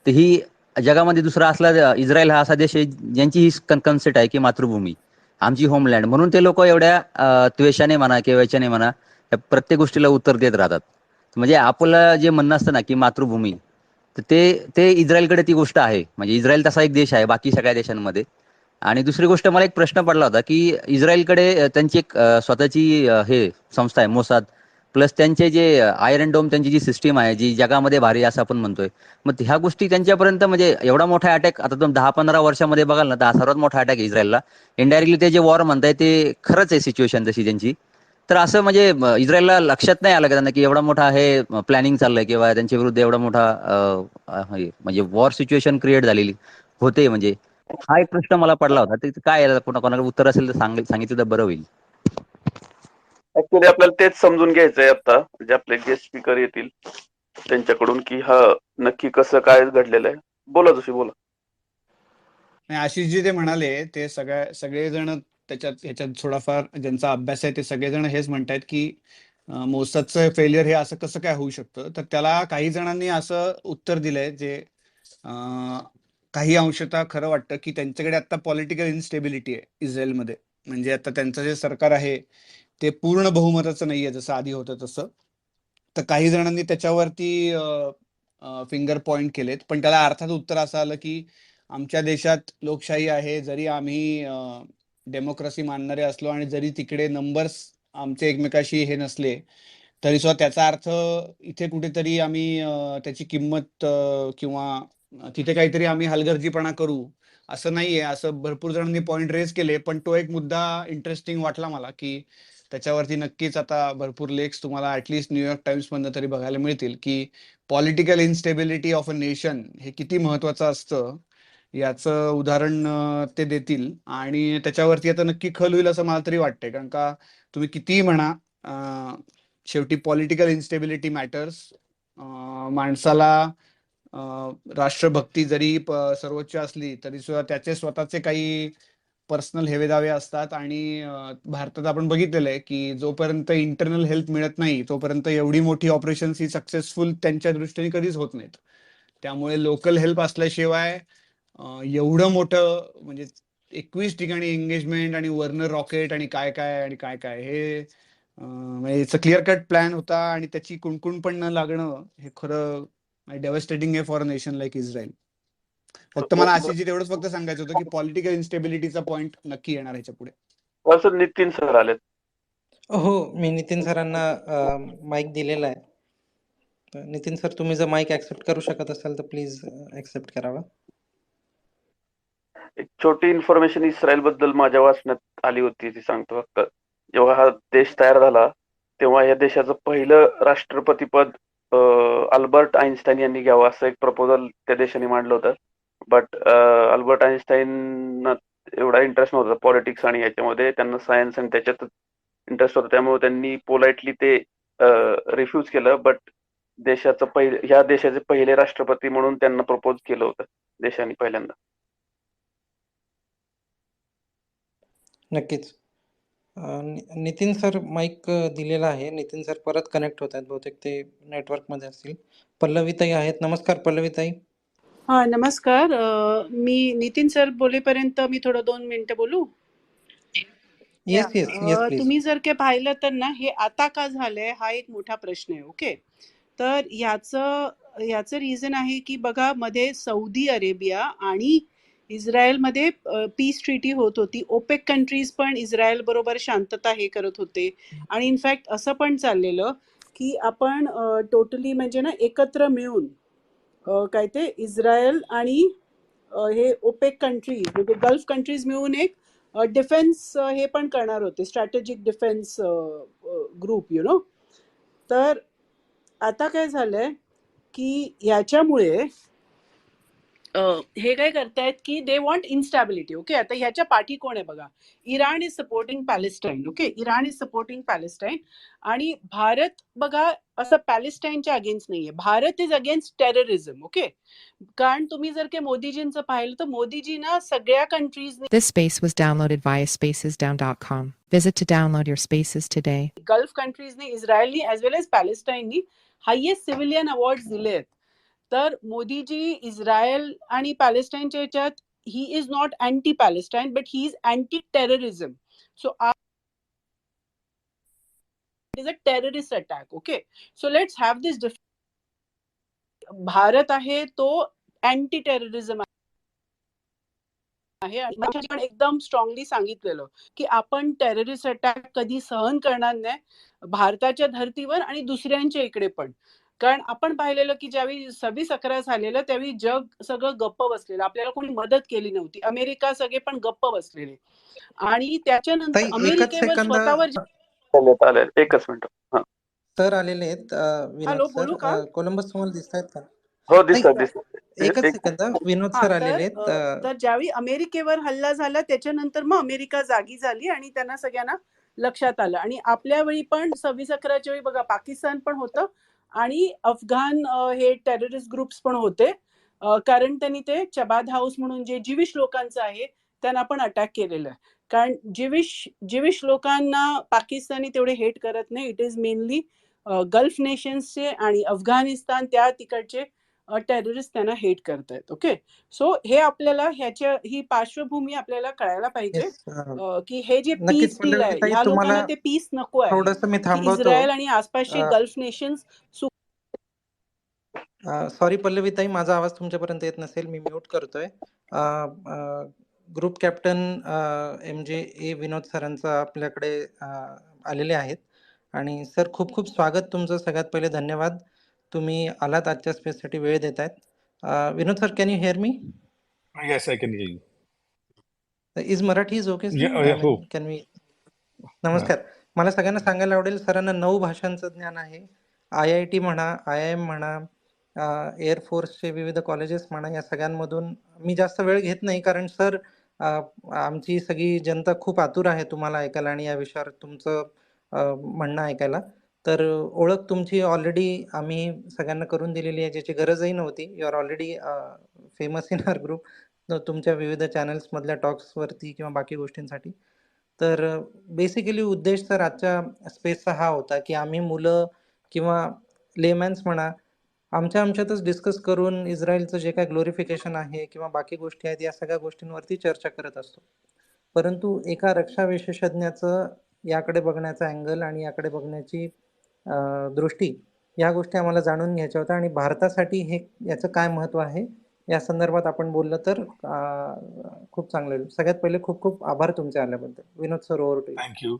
तर ही जगामध्ये दुसरा असला इस्रायल हा असा देश आहे ज्यांची ही कन्सेप्ट आहे की मातृभूमी आमची होमलँड, म्हणून ते लोक एवढ्या त्वेषाने म्हणा किंवा याच्याने म्हणा त्या प्रत्येक गोष्टीला उत्तर देत राहतात. म्हणजे आपलं जे म्हणणं असतं ना की मातृभूमी, तर ते ते इस्रायलकडे ती गोष्ट आहे. म्हणजे इस्रायल तसा एक देश आहे बाकी सगळ्या देशांमध्ये. आणि दुसरी गोष्ट, मला एक प्रश्न पडला होता की इस्रायलकडे त्यांची एक स्वतःची हे संस्था आहे मोसाद, प्लस त्यांचे जे आयरन डोम त्यांची जी सिस्टीम आहे जी जगामध्ये भारी आहे असं आपण म्हणतोय. मग ह्या गोष्टी त्यांच्यापर्यंत, म्हणजे एवढा मोठा अटॅक आता तुम्ही 10-15 वर्षामध्ये बघाल ना तर हा सर्वात मोठा अटॅक आहे इस्रायलला. इनडायरेक्टली ते जे वॉर म्हणताय ते खरंच आहे सिच्युएशन तशी त्यांची. तर असं म्हणजे इस्रायलला लक्षात नाही आलं का त्यांना की एवढा मोठा हे प्लॅनिंग चाललंय किंवा त्यांच्या विरुद्ध एवढा मोठा म्हणजे वॉर सिच्युएशन क्रिएट झालेली होते. म्हणजे हा एक प्रश्न मला पडला होता. ते काय आहे, कोणाला उत्तर असेल तर सांगितलं तर बरं होईल. ऍक्च्युली आपल्याला तेच समजून घ्यायचंय आता, म्हणजे आपले गेस्ट स्पीकर येतील त्यांच्याकडून, की हा नक्की कसं काय घडलेलं आहे. बोला जोशी, बोला. आणि आशिषजी ते म्हणाले ते सगळेजण त्याच्यात ह्याच्यात थोडाफार ज्यांचा अभ्यास आहे ते सगळेजण हेच म्हणतात की मोसादचं फेलियर हे असं कसं काय होऊ शकतं. तर त्याला काही जणांनी असं उत्तर दिलंय जे अं, काही अंशतः खरं वाटतं, की त्यांच्याकडे आता पॉलिटिकल इन्स्टेबिलिटी आहे इस्रायलमध्ये. म्हणजे आता त्यांचं जे सरकार आहे ते पूर्ण बहुमताचं नाहीये जसं आधी होतं तसं. तर काही जणांनी त्याच्यावरती फिंगर पॉइंट केलेत, पण त्याला अर्थात उत्तर असं आलं की आमच्या देशात लोकशाही आहे, जरी आम्ही डेमोक्रेसी मानणारे असलो आणि जरी तिकडे नंबर्स आमचे एकमेकाशी हे नसले तरी सुद्धा त्याचा अर्थ इथे कुठेतरी आम्ही त्याची किंमत किंवा तिथे काहीतरी आम्ही हलगर्जीपणा करू असं नाहीये. असं भरपूर जणांनी पॉइंट रेज केले, पण तो एक मुद्दा इंटरेस्टिंग वाटला मला की त्याच्यावरती नक्कीच आता भरपूर लेख्स तुम्हाला ऍटलिस्ट न्यूयॉर्क टाइम्स मधनं तरी बघायला मिळतील की political instability of a nation हे किती महत्वाचं असतं याचं उदाहरण ते देतील. आणि त्याच्यावरती आता नक्की खल होईल असं मला तरी वाटतंय, कारण का तुम्ही कितीही म्हणा शेवटी पॉलिटिकल इन्स्टेबिलिटी मॅटर्स. माणसाला राष्ट्रभक्ती जरी सर्वोच्च असली तरी सुद्धा त्याचे स्वतःचे काही पर्सनल हेवेदावे असतात. आणि भारतात आपण बघितलेलं आहे की जोपर्यंत इंटरनल हेल्प मिळत नाही तोपर्यंत एवढी मोठी ऑपरेशन्स ही सक्सेसफुल त्यांच्या दृष्टीने कधीच होत नाहीत. त्यामुळे लोकल हेल्प असल्याशिवाय एवढं मोठं म्हणजे 21 ठिकाणी एंगेजमेंट आणि वरनं रॉकेट आणि काय काय आणि काय काय हे म्हणजे क्लिअर कट प्लॅन होता. आणि त्याची कुणकुण पण न लागणं हे खरं डेव्हस्टेटिंग आहे for a nation like Israel. फक्त मला आशिषजी तेवढंच फक्त सांगायचं होतं की पॉलिटिकल इन्स्टेबिलिटीचा पॉईंट नक्की येणार ह्याच्या पुढे. सर, नितीन सर आलेत. हो, मी नितीन सरांना माईक दिलेला आहे. तर नितीन सर, तुम्ही जर माईक ऍक्सेप्ट करू शकत असाल तर प्लीज ऍक्सेप्ट करावा. एक छोटी इन्फॉर्मेशन इस्रायल बद्दल माझ्या वाचण्यात आली होती, ती सांगतो फक्त. जेव्हा हा देश तयार झाला तेव्हा या देशाचं पहिलं राष्ट्रपतीपद अल्बर्ट आईन्स्टाईन यांनी घ्यावं असं एक प्रपोजल त्या देशाने मांडलं होतं. बट अल्बर्ट आईन्स्टाईन एवढा इंटरेस्ट नव्हता पॉलिटिक्स आणि याच्यामध्ये, त्यांना सायन्स आणि त्याच्यात इंटरेस्ट होता. त्यामुळे त्यांनी पोलाइटली ते रिफ्यूज केलं. बट ह्या देशाचे पहिले राष्ट्रपती म्हणून त्यांना प्रपोज केलं होतं देशाने पहिल्यांदा. नक्कीच. नितीन सर माईक दिलेला आहे. नितीन सर परत कनेक्ट होत आहेत, बहुतेक ते नेटवर्कमध्ये असतील. पल्लवीताई आहेत. नमस्कार पल्लवीताई. हा नमस्कार. मी नितीन सर बोलेपर्यंत मी थोडं 2 मिनिटं बोलू? Yes yes yes please. तुम्ही जर काही पाहिलं तर ना, हे आता का झालंय हा एक मोठा प्रश्न आहे. ओके. तर याचं रिझन आहे की बघा, मध्ये सौदी अरेबिया आणि इस्रायलमध्ये पीस ट्रीटी होत होती. ओपेक कंट्रीज पण इस्रायल बरोबर शांतता हे करत होते आणि इनफॅक्ट असं पण चाललेलं की आपण टोटली म्हणजे ना एकत्र मिळून काय ते इस्रायल आणि हे ओपेक कंट्रीज म्हणजे गल्फ कंट्रीज मिळून एक डिफेन्स हे पण करणार होते, स्ट्रॅटेजिक डिफेन्स ग्रुप तर आता काय झालंय की ह्याच्यामुळे हे काय करतायत की दे वॉन्ट इन्स्टॅबिलिटी. ओके. आता ह्याच्या पाठी कोण आहे बघा, Iran is supporting Palestine. Okay. Iran is supporting Palestine आणि भारत बघा असं पॅलेस्टाईनच्या अगेन्स्ट नाहीये. Bharat is against terrorism. Okay. कारण तुम्ही जर काही मोदीजींचं पाहिलं तर मोदीजी ना सगळ्या countries This space was downloaded via spacesdown.com. Visit to download your spaces today. Gulf कंट्रीजने इस्रायलनी ॲज वेल एज पॅलेस्टाईननी हायेस्ट सिव्हिलियन अवॉर्ड्स दिलेत. तर मोदीजी इस्रायल आणि पॅलेस्टाईनच्या ह्याच्यात he is not anti Palestine but he is anti terrorism. So is a terrorist attack. Okay. So let's have this Bharat आहे तो अँटी टेररिझम आहे आणि माझ्याशी पण एकदम स्ट्रॉंगली सांगितलेलं की आपण टेररिस्ट अटॅक कधी सहन करणार नाही भारताच्या धर्तीवर आणि दुसऱ्यांच्या इकडे पण. कारण आपण पाहिलेलं की ज्यावेळी 26/11 झालेलं त्यावेळी जग सगळं गप्प बसलेलं, आपल्याला कोणी मदत केली नव्हती, अमेरिका सगळे पण गप्प बसलेले आणि त्याच्यानंतर ताई एकच अमेरिकेवर सेकंद. स्वतःवर चालेल एकच मिनिट. हा. सर आलेले आहेत. विनोद हॅलो सर बोलू का? कोलंबस तुम्हाला दिसतायत का? हो ताई दिसत एकच सेकंद. विनोद हा सर आलेले आहेत. तर ज्यावेळी अमेरिकेवर हल्ला झाला त्याच्यानंतर मग अमेरिका जागी झाली आणि त्यांना सगळ्यांना लक्षात आलं आणि आपल्या वेळी पण 26/11च्या वेळी बघा पाकिस्तान पण होतं आणि अफगाण हे टेररिस्ट ग्रुप्स पण होते. कारण त्यांनी ते चबाद हाऊस म्हणून जे जिविश लोकांचं आहे त्यांना पण अटॅक केलेलं आहे. कारण जिविश लोकांना पाकिस्तानी तेवढे हेट करत नाही. इट इज मेनली गल्फ नेशन्सचे आणि अफगाणिस्तान त्या तिकडचे टेररिस्ट त्यांना हेट करतायत. ओके. सो हे आपल्याला ही पार्श्वभूमी आपल्याला कळायला पाहिजे येस की हे जे नक्कीच पीस डील आहे पल्लवीताई ह्या तुम्हाला लोकांना ते पीस नको आहे थोडस मी की थांबवतो. इस्रायल आणि आसपासचे गल्फ नेशन्स. सॉरी पल्लवीताई, माझा आवाज तुमच्यापर्यंत येत नसेल, मी म्यूट करतोय. ग्रुप कॅप्टन MJA विनोद सरांचं आपल्याकडे आलेले आहेत आणि सर खूप खूप स्वागत तुमचं. सगळ्यात पहिले धन्यवाद, तुम्ही आलात आजच्या स्पेससाठी, वेळ देत आहेत. Vinod sir, can you hear me? Yes, I can hear you. Is Marathi is okay Yeah, sir? हो. Can we? नमस्कार. मला सगळ्यांना सांगायला आवडेल, सरांना 9 भाषांचं ज्ञान आहे. IIT म्हणा, IIM म्हणा, एअरफोर्सचे विविध कॉलेजेस म्हणा, या सगळ्यांमधून मी जास्त वेळ घेत नाही कारण सर आमची सगळी जनता खूप आतुर आहे तुम्हाला ऐकायला आणि या विषयावर तुमचं म्हणणं ऐकायला. तर ओळख तुमची ऑलरेडी आम्ही सगळ्यांना करून दिलेली आहे, ज्याची गरजही नव्हती. You are already famous in our group, तुमच्या विविध चॅनल्समधल्या टॉक्सवरती किंवा बाकी गोष्टींसाठी. तर बेसिकली उद्देश तर आजच्या स्पेसचा हा होता की आम्ही मुलं किंवा लेमॅन्स म्हणा, आमच्यातच डिस्कस करून इस्रायलचं जे काय ग्लोरिफिकेशन आहे किंवा बाकी गोष्टी आहेत या सगळ्या गोष्टींवरती चर्चा करत असतो. परंतु एका रक्षा विशेषज्ञाचं याकडे बघण्याचा अँगल आणि याकडे बघण्याची दृष्टी, या गोष्टी आम्हाला जाणून घ्यायच्या होत्या आणि भारतासाठी हे याचं काय महत्त्व आहे या संदर्भात आपण बोललं तर खूप चांगलं होईल. सगळ्यात पहिले खूप खूप आभार तुमचे आल्याबद्दल. Vinod sir, over to you. Thank you.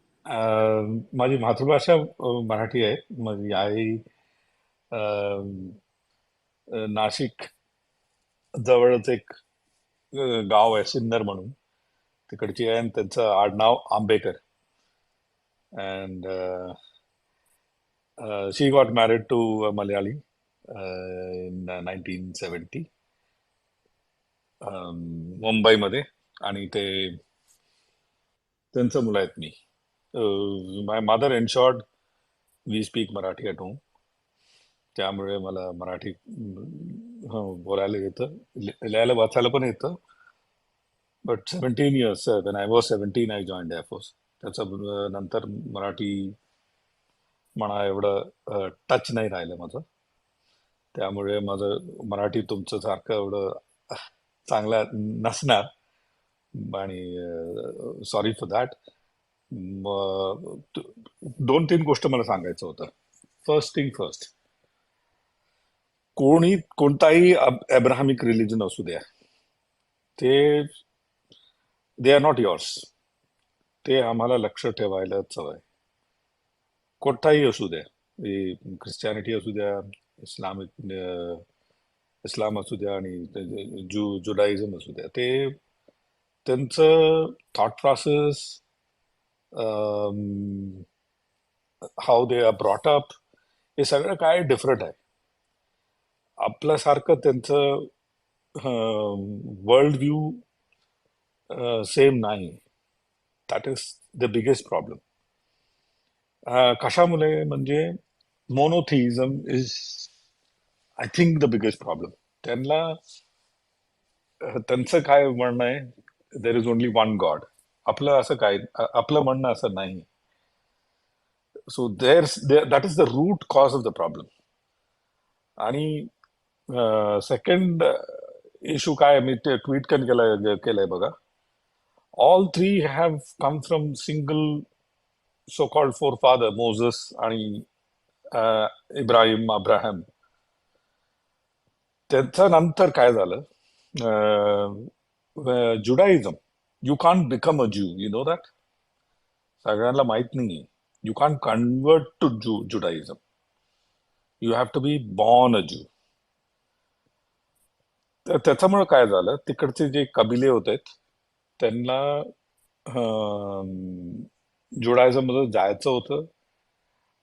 माझी मातृभाषा मराठी आहे. माझी आई नाशिक जवळच एक गाव आहे सिन्नर म्हणून, तिकडची आहे आणि त्यांचं आडनाव Ambekar. And she got married to Malayali in 1970 मुंबईमध्ये आणि त्यांचं मुलं आहेत मी. My mother ensured we speak Marathi at home, त्यामुळे मला मराठी बोलायला येतं, लिहायला वाचायला पण येतं. But 17 years when I was 17 I joined Air Force. त्याच्या नंतर मराठी म्हणा एवढं टच नाही राहिलं माझं. त्यामुळे माझं मराठी तुमचं सारखं एवढं चांगलं नसणार आणि सॉरी फॉर दॅट. दोन तीन गोष्ट मला सांगायचं होतं. फर्स्ट थिंग फर्स्ट, कोणताही अब्राहमिक रिलिजन असू द्या, दे आर नॉट युअर्स. ते आम्हाला लक्ष ठेवायलाच हवंय. कोणताही असू द्या, ख्रिश्चॅनिटी असू द्या, इस्लाम असू द्या आणि जुडाइझम असू द्या, ते त्यांचं thought process, how they are brought up, हे सगळं काय डिफरंट आहे. आपल्यासारखं त्यांचं वर्ल्ड व्ह्यू सेम नाही. That is the biggest problem. कशामुळे म्हणजे monotheism is I think the biggest problem. त्यांचं काय म्हणणं आहे, there is only one god. आपलं असं काय, आपलं म्हणणं असं नाही. So that is the root cause of the problem. आणि सेकंड इश्यू काय, मी ते ट्विट केलंय बघा. All three have come from single so called forefather, Moses आणि अब्राहम. त्याच्यानंतर काय झालं, Judaism, you can't become a Jew, you know that. सगळ्यांना माहित नाही. You can't convert to Judaism, you have to be born a Jew. तर त्याच्यामुळे काय झालं, तिकडचे जे कबिले होते त्यांना जुडाइझम मध्ये जायचं होतं.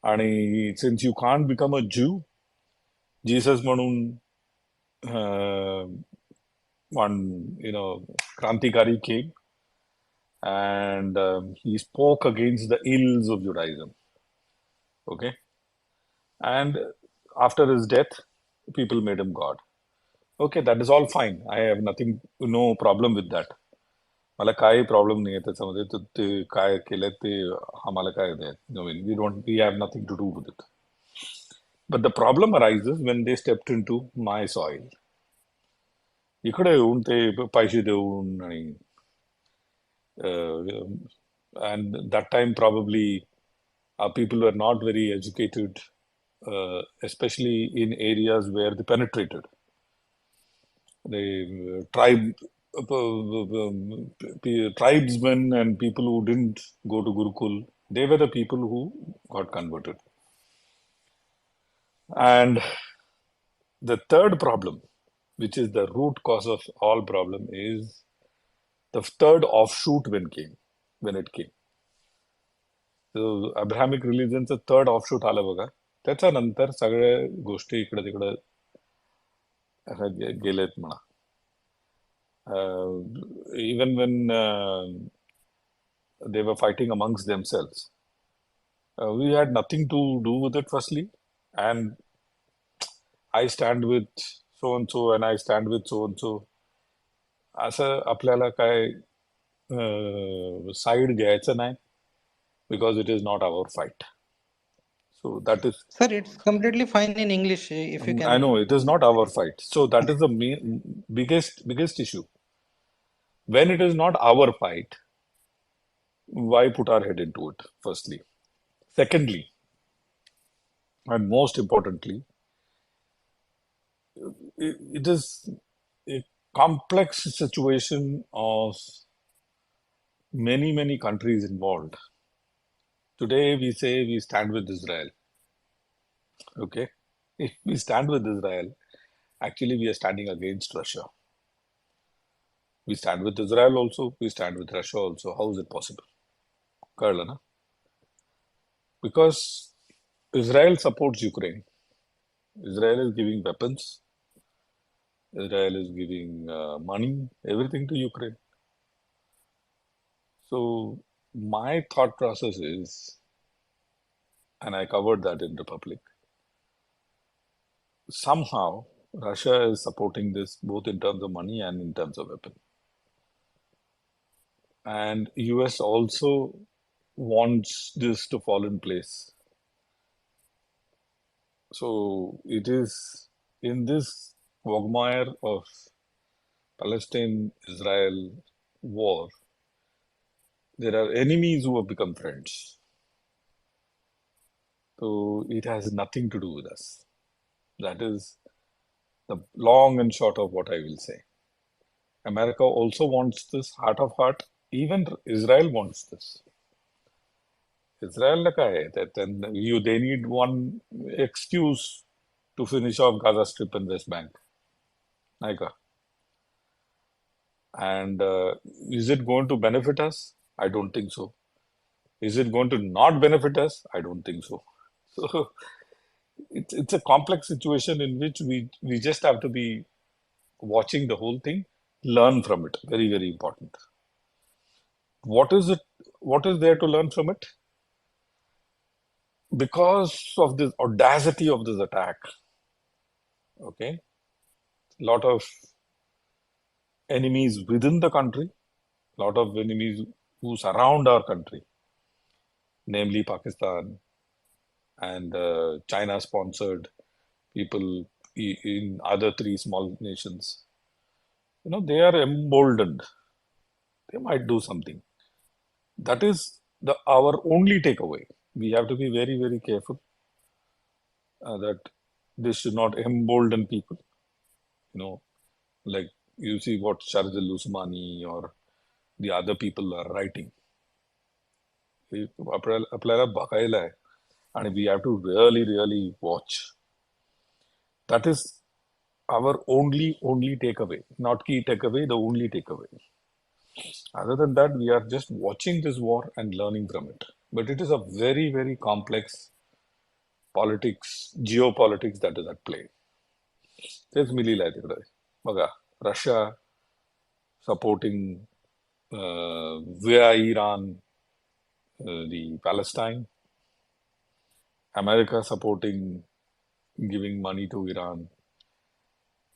आणि since you can't become a Jew, Jesus म्हणून one क्रांतिकारी came and he spoke against the ills of Judaism. Okay, and after his death, people made him God. Okay, that is all fine. I have no problem with that. मला काही problem नाही आहे त्याच्यामध्ये. ते काय केलंय ते आम्हाला काय we have nothing to do with it. But the problem arises when they stepped into my soil. इकडे येऊन ते पैसे देऊन आणि and that time probably people were not very educated, especially in areas where they penetrated. The tribesmen and people who didn't go to Gurukul, they were the people who got converted. And the third problem, which is the root cause of all problem, is the third offshoot when it came. So Abrahamic रिलिजनचं third offshoot आलं बघा. त्याच्यानंतर सगळ्या गोष्टी इकडे तिकडे गेलेत म्हणा. Even when they were fighting amongst themselves, we had nothing to do with it firstly, and I stand with so and so and I stand with so and so, असं आपल्याला काय साईड घ्यायचं नाही, because it is not our fight. So that is, Sir, it's completely fine in English if you I can. know it is not our fight. So that is the biggest issue. When it is not our fight, why put our head into it, firstly? Secondly, and most importantly, it is a complex situation of many countries involved. Today we say we stand with Israel. Okay, if we stand with Israel, actually we are standing against Russia. We stand with Israel also, we stand with Russia also. How is it possible? कळलं ना? Because Israel supports Ukraine. Israel is giving weapons. Israel is giving money, everything to Ukraine. So my thought process is, and I covered that in Republic, somehow Russia is supporting this both in terms of money and in terms of weapon. And US also wants this to fall in place. So it is in this quagmire of Palestine-Israel war, there are enemies who have become friends. So it has nothing to do with us. That is the long and short of what I will say. America also wants this, heart of heart. Even Israel wants this. Israel that they need one excuse to finish off Gaza Strip and West Bank. Naika. And is it going to benefit us? I don't think so. Is it going to not benefit us? I don't think so. So it's a complex situation in which we just have to be watching the whole thing, learn from it. Very, very important. What is it? What is there to learn from it? Because of the audacity of this attack, okay, a lot of enemies within the country, a lot of enemies who surround our country, namely Pakistan and China-sponsored people in other three small nations. They are emboldened. They might do something. That is our only takeaway. We have to be very, very careful that this should not embolden people. Like you see what Sharj al-Usmani or the other people are writing. आपल्याला बघायला आहे आणि we have to really, really watch. That is our only takeaway. Not key takeaway, the only takeaway. Other than that, we are just watching this war and learning from it. But it is a very, very complex politics, geopolitics that is at play. तेच मिलीला आहे तिकडे बघा Russia supporting via Iran the Palestine, America supporting, giving money to Iran,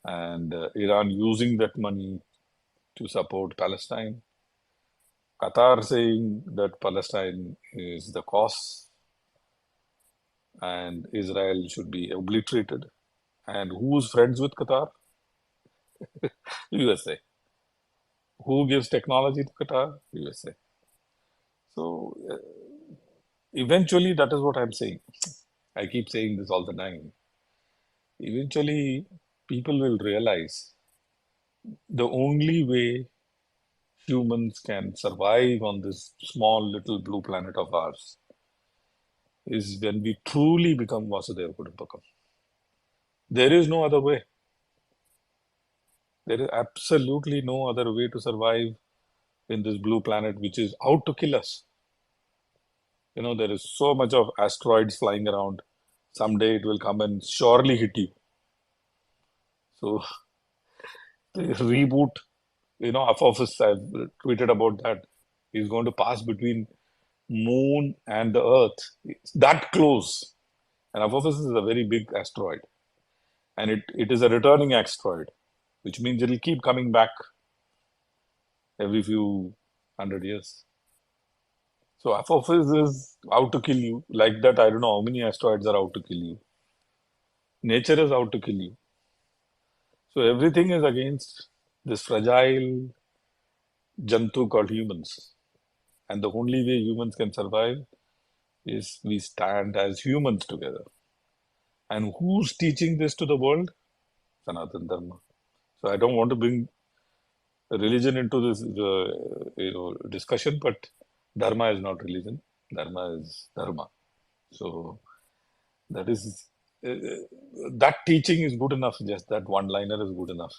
and Iran using that money to support Palestine. Qatar saying that Palestine is the cause and Israel should be obliterated. And who's friends with Qatar? USA. Who gives technology to Qatar? USA. So eventually, that is what I'm saying. I keep saying this all the time. Eventually, people will realize the only way humans can survive on this small little blue planet of ours is when we truly become Vasudeva Kutumbakam. There is no other way. There is absolutely no other way to survive in this blue planet, which is out to kill us. There is so much of asteroids flying around. Someday it will come and surely hit you. So the reboot, Apophis, I've tweeted about that, is going to pass between moon and the earth. It's that close. And Apophis is a very big asteroid. And it is a returning asteroid, which means it will keep coming back every few 100 years. So Apophis is out to kill you. Like that, I don't know how many asteroids are out to kill you. Nature is out to kill you. So everything is against this fragile jantu called humans. And the only way humans can survive is we stand as humans together. And who's teaching this to the world? Sanatana Dharma. So I don't want to bring religion into this discussion, but Dharma is not religion. Dharma is Dharma. So that is that teaching is good enough. Just that one-liner is good enough.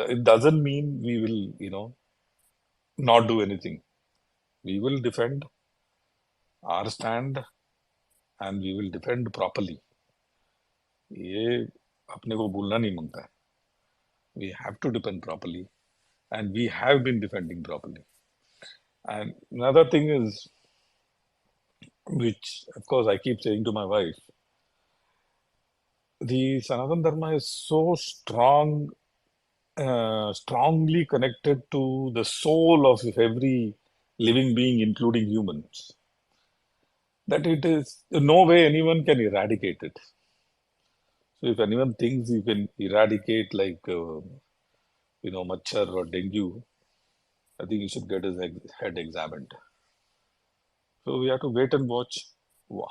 It doesn't mean we will, not do anything. We will defend our stand and we will defend properly. ये अपने को भूलना नहीं मांगता है. We have to defend properly and we have been defending properly. And another thing is, which of course I keep saying to my wife, the Sanatana Dharma is so strong, strongly connected to the soul of every living being, including humans, that it is no way anyone can eradicate it. So if anyone thinks you can eradicate like machar or dengue, I think he should get his head examined. So we have to wait and watch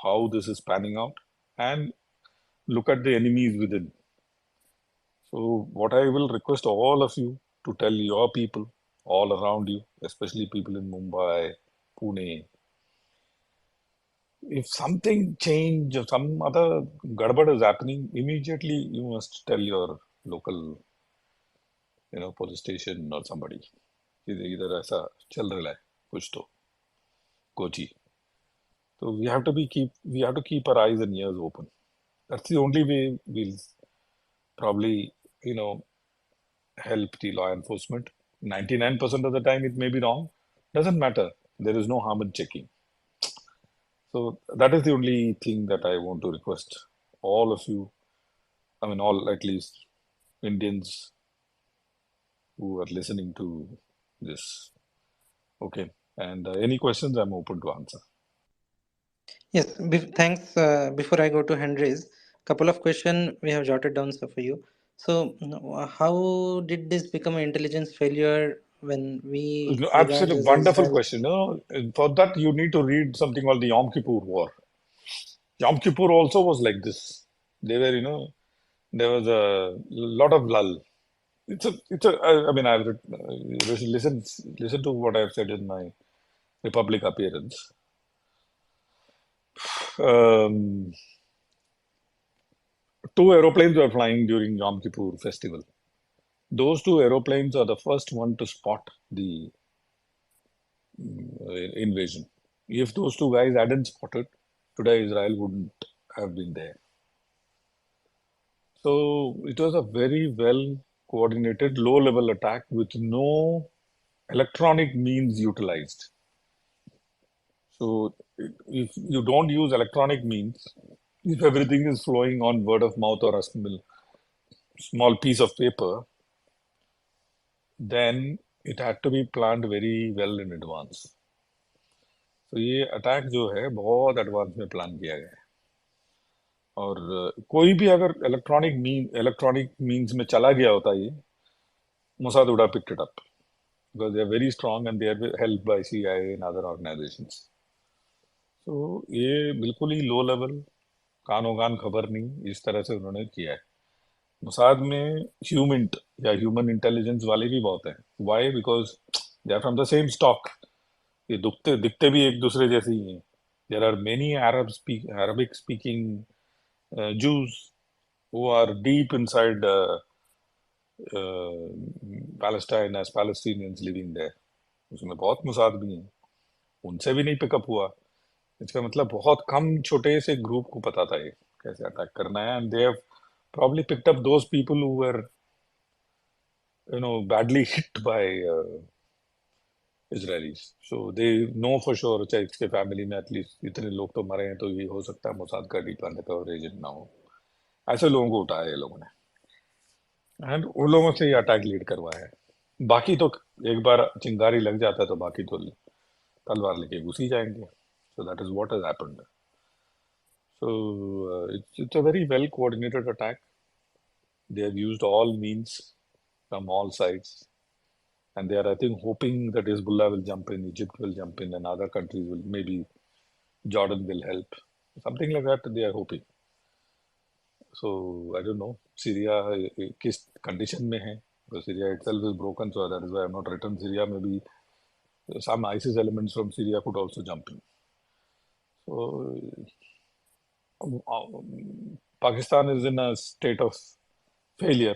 how this is panning out and look at the enemies within. So what I will request all of you to tell your people all around you, especially people in Mumbai, Pune, if something change or some other gadbad is happening, immediately you must tell your local, police station or somebody. इधर ऐसा चल रहा है कुछ तो Kochi. So we have to keep our eyes and ears open. That's the only way we'll probably, help the law enforcement. 99% of the time it may be wrong. Doesn't matter. There is no harm in checking. So that is the only thing that I want to request all of you. I mean, all at least Indians who are listening to this. Okay. And any questions, I'm open to answer. Yes, thanks. Before I go to hand raise, couple of questions we have jotted down for you. So, how did this become an intelligence failure when we regard Absolute as wonderful Israel? question. For that, you need to read something called the Yom Kippur War. Yom Kippur also was like this. They were, there was a lot of lull. I mean, I've listen to what I've said in my Republic appearance. Um, 2 aeroplanes were flying during Yom Kippur festival. Those 2 aeroplanes are the first one to spot the invasion. If those 2 guys hadn't spotted, today Israel wouldn't have been there. So it was a very well coordinated, low level attack with no electronic means utilized. So if you don't use electronic means, if everything is flowing on word of mouth or a small piece of paper, then it had to be planned very well in advance. तो ये attack जो है बहुत advance में plan KIA गया है और कोई भी अगर इलेक्ट्रॉनिक मीन्स में चला गया होता ये Mossad would have picked it up because they are very strong and they are helped by CIA and other organizations. So ये बिल्कुल ही लो लेवल कानो कान खबर नहीं इस तरह से उन्होंने किया है. मोसाद में ह्यूमिंट या ह्यूमन इंटेलिजेंस वाले भी बहुत हैं. Why? Because they are from the same stock. ये दिखते भी एक दूसरे जैसे ही हैं. There are many Arabic speaking Jews who are deep inside Palestine as Palestinians living there. उसमें बहुत मुसाद भी हैं. उनसे भी नहीं पिकअप हुआ. इसका मतलब बहुत कम छोटे से ग्रुप को पता था ये कैसे अटैक करना है. And they have probably picked up those people who were badly hit by Israelis. So they know for sure चाहे इसके फैमिली में एटलीस्ट इतने लोग तो मरे हैं तो ये हो सकता है मोसाद का डीप कवरेज ना हो. ऐसे लोगों को उठाया ये लोगों ने एंड उन लोगों से ये अटैक लीड करवाया है. बाकी तो एक बार चिंगारी लग जाता है तो बाकी तो तलवार लेके घुस ही जाएंगे. So that is what has happened. So it's a very well coordinated attack. They have used all means from all sides. And they are, I think, hoping that Hezbollah will jump in, Egypt will jump in, and other countries will, maybe Jordan will help. Something like that they are hoping. So, I don't know, Syria kiss condition में है? Because Syria itself is broken, so that is why I have not written Syria. Maybe some ISIS elements from Syria could also jump in. So, Pakistan is in a state of failure.